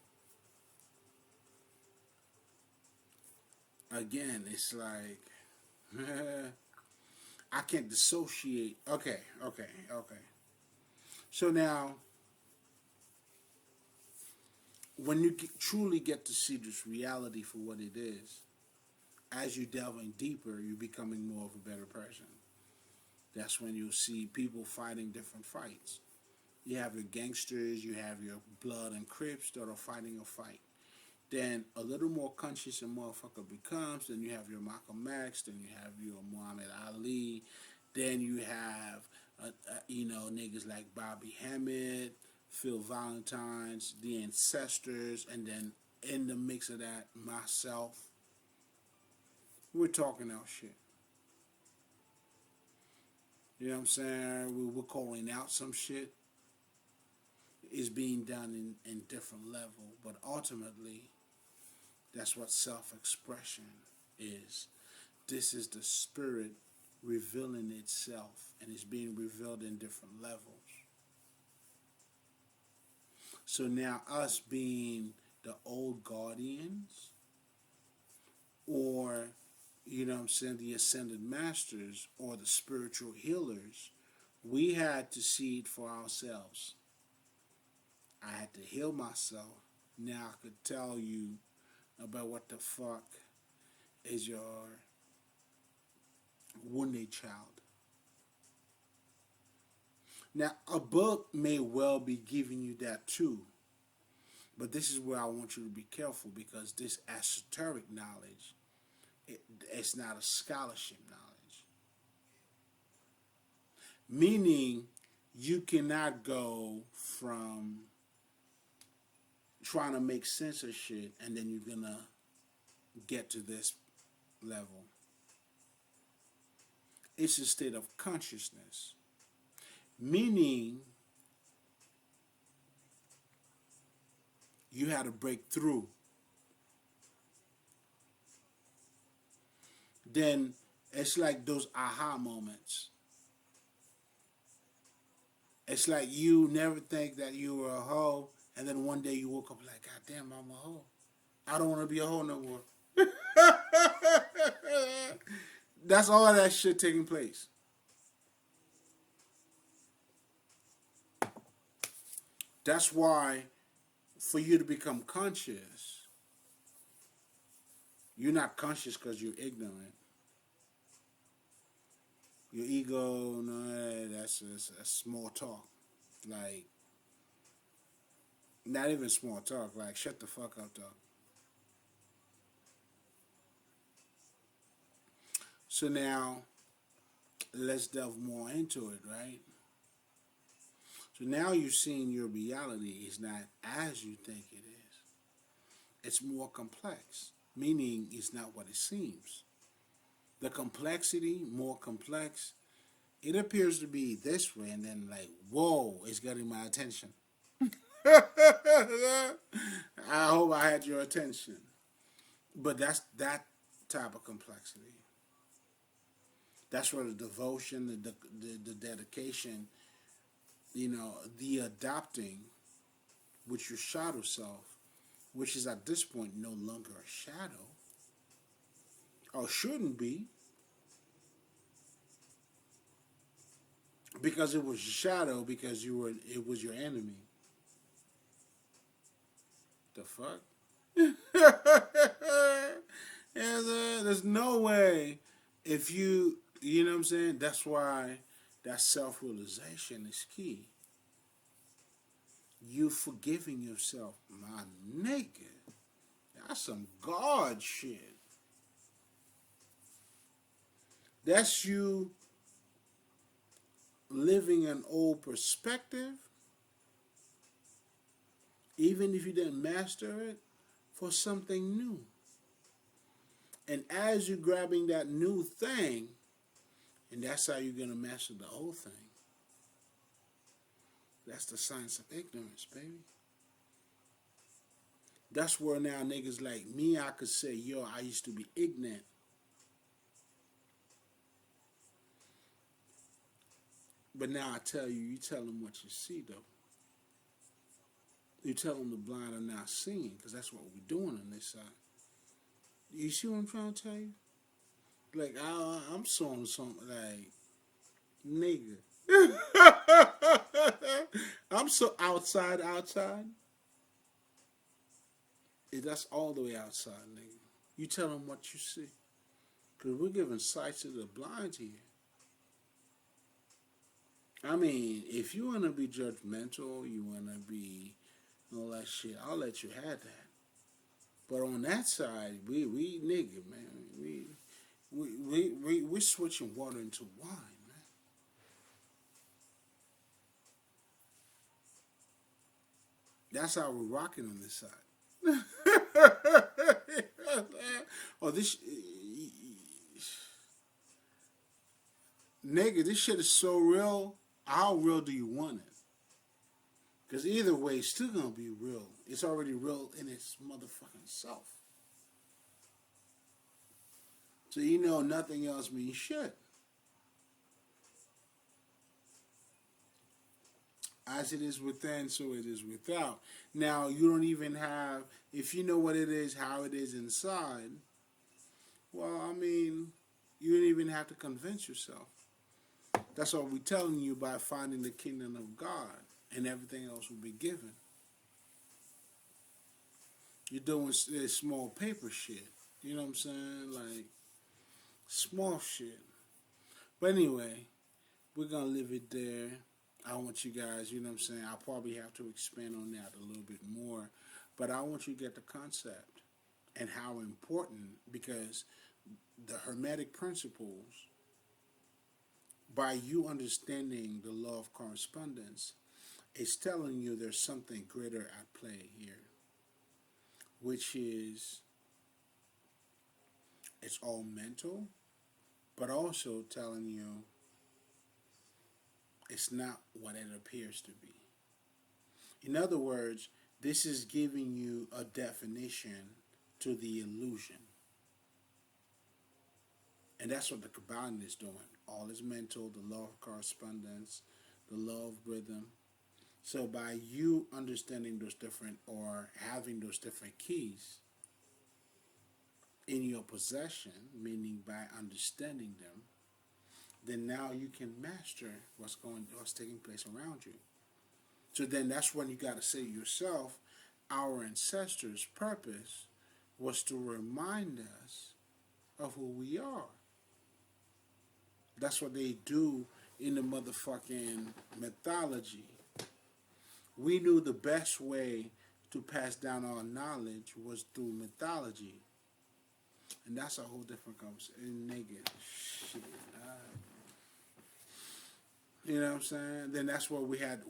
again, it's like I can't dissociate. Okay. So now, when you truly get to see this reality for what it is, as you delving deeper, you're becoming more of a better person. That's when you'll see people fighting different fights. You have your gangsters, you have your blood and Crips that are fighting a fight. Then a little more conscious a motherfucker becomes, then you have your Malcolm X, then you have your Muhammad Ali, then you have, niggas like Bobby Hammett, Phil Valentine's, the Ancestors, and then in the mix of that, myself. We're talking our shit. You know what I'm saying? We're calling out some shit. It's being done in different level, but ultimately, that's what self-expression is. This is the spirit revealing itself, and it's being revealed in different levels. So now us being the old guardians, or, you know what I'm saying, the ascended masters, or the spiritual healers, we had to see it for ourselves. I had to heal myself. Now I could tell you about what the fuck is your wounded child. Now, a book may well be giving you that too, but this is where I want you to be careful, because this esoteric knowledge, it's not a scholarship knowledge. Meaning, you cannot go from trying to make sense of shit and then you're gonna get to this level. It's a state of consciousness. Meaning, you had to break through. Then it's like those aha moments. It's like you never think that you were a hoe, and then one day you woke up like, God damn, I'm a hoe. I don't want to be a hoe no more. That's all that shit taking place. That's why, for you to become conscious, you're not conscious because you're ignorant. Your ego, no, that's small talk. Like, not even small talk. Like, shut the fuck up, dog. So now, let's delve more into it, right? So now you're seeing your reality is not as you think it is. It's more complex, meaning it's not what it seems. The complexity, more complex, it appears to be this way, and then like, whoa, it's getting my attention. I hope I had your attention. But that's that type of complexity. That's where the devotion, the dedication, the adopting with your shadow self, which is at this point no longer a shadow, or shouldn't be, because it was a shadow because it was your enemy. The fuck? There's no way if you know what I'm saying? That's why that self-realization is key. You forgiving yourself, my nigga. That's some God shit. That's you living an old perspective, even if you didn't master it, for something new. And as you're grabbing that new thing, and that's how you're going to master the old thing. That's the science of ignorance, baby. That's where now niggas like me, I could say, yo, I used to be ignorant. But now I tell you, you tell them what you see, though. You tell them the blind are not seeing, because that's what we're doing on this side. You see what I'm trying to tell you? Like, I'm showing something like, nigga. I'm so outside. That's all the way outside, nigga. You tell them what you see. Because we're giving sight to the blind here. I mean, if you want to be judgmental, you want to be all that shit, I'll let you have that. But on that side, we nigga, man, we're switching water into wine, man. That's how we're rocking on this side. Oh, this nigga, this shit is so real. How real do you want it? Because either way, it's still gonna be real. It's already real in its motherfucking self. So you know nothing else means shit. As it is within, so it is without. Now, you don't even have, if you know what it is, how it is inside, well, I mean, you don't even have to convince yourself. That's what we're telling you by finding the kingdom of God, and everything else will be given. You're doing this small paper shit. You know what I'm saying? Like, small shit. But anyway, we're going to leave it there. I want you guys, you know what I'm saying? I'll probably have to expand on that a little bit more. But I want you to get the concept and how important, because the Hermetic principles, by you understanding the law of correspondence, it's telling you there's something greater at play here, which is it's all mental, but also telling you it's not what it appears to be. In other words, this is giving you a definition to the illusion. And that's what the Kabbalah is doing. All is mental, the law of correspondence, the law of rhythm. So by you understanding those different, or having those different keys in your possession, meaning by understanding them, then now you can master what's taking place around you. So then that's when you got to say to yourself, our ancestors' purpose was to remind us of who we are. That's what they do in the motherfucking mythology. We knew the best way to pass down our knowledge was through mythology. And that's a whole different conversation. Nigga, shit. You know what I'm saying? Then that's where we had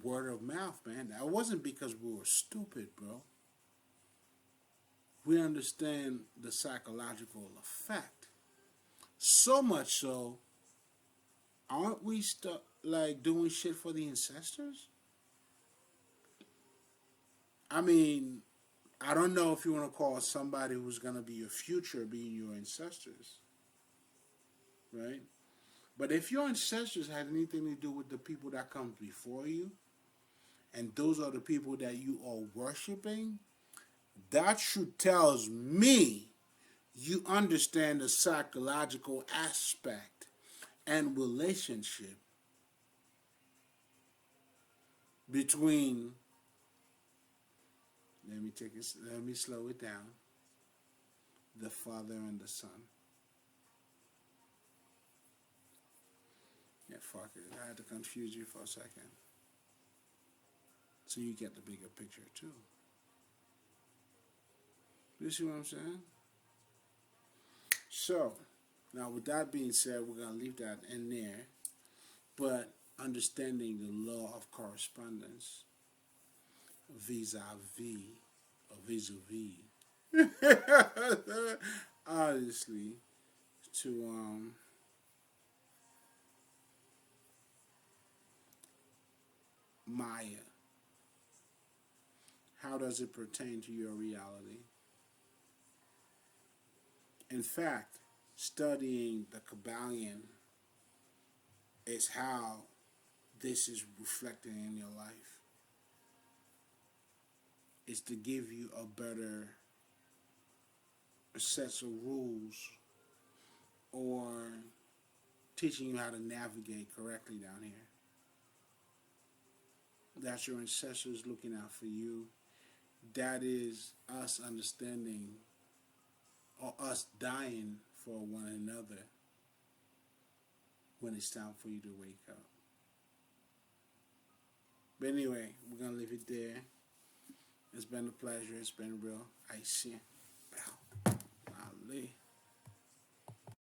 word of mouth, man. That wasn't because we were stupid, bro. We understand the psychological effect. So much so, aren't we like doing shit for the ancestors? I mean, I don't know if you want to call somebody who's going to be your future being your ancestors, right? But if your ancestors had anything to do with the people that come before you, and those are the people that you are worshiping, that should tells me you understand the psychological aspect and relationship between, let me slow it down, the Father and the Son. Yeah, fuck it. I had to confuse you for a second. So you get the bigger picture too. You see what I'm saying? So, now with that being said, we're going to leave that in there. But understanding the law of correspondence vis-a-vis, or vis-a-vis, obviously, to Maya. How does it pertain to your reality? In fact, studying the Kabbalion is how this is reflected in your life. It's to give you a better sets of rules, or teaching you how to navigate correctly down here. That's your ancestors looking out for you. That is us understanding, or us dying for one another when it's time for you to wake up. But anyway, we're going to leave it there. It's been a pleasure. It's been real. I see. Ali.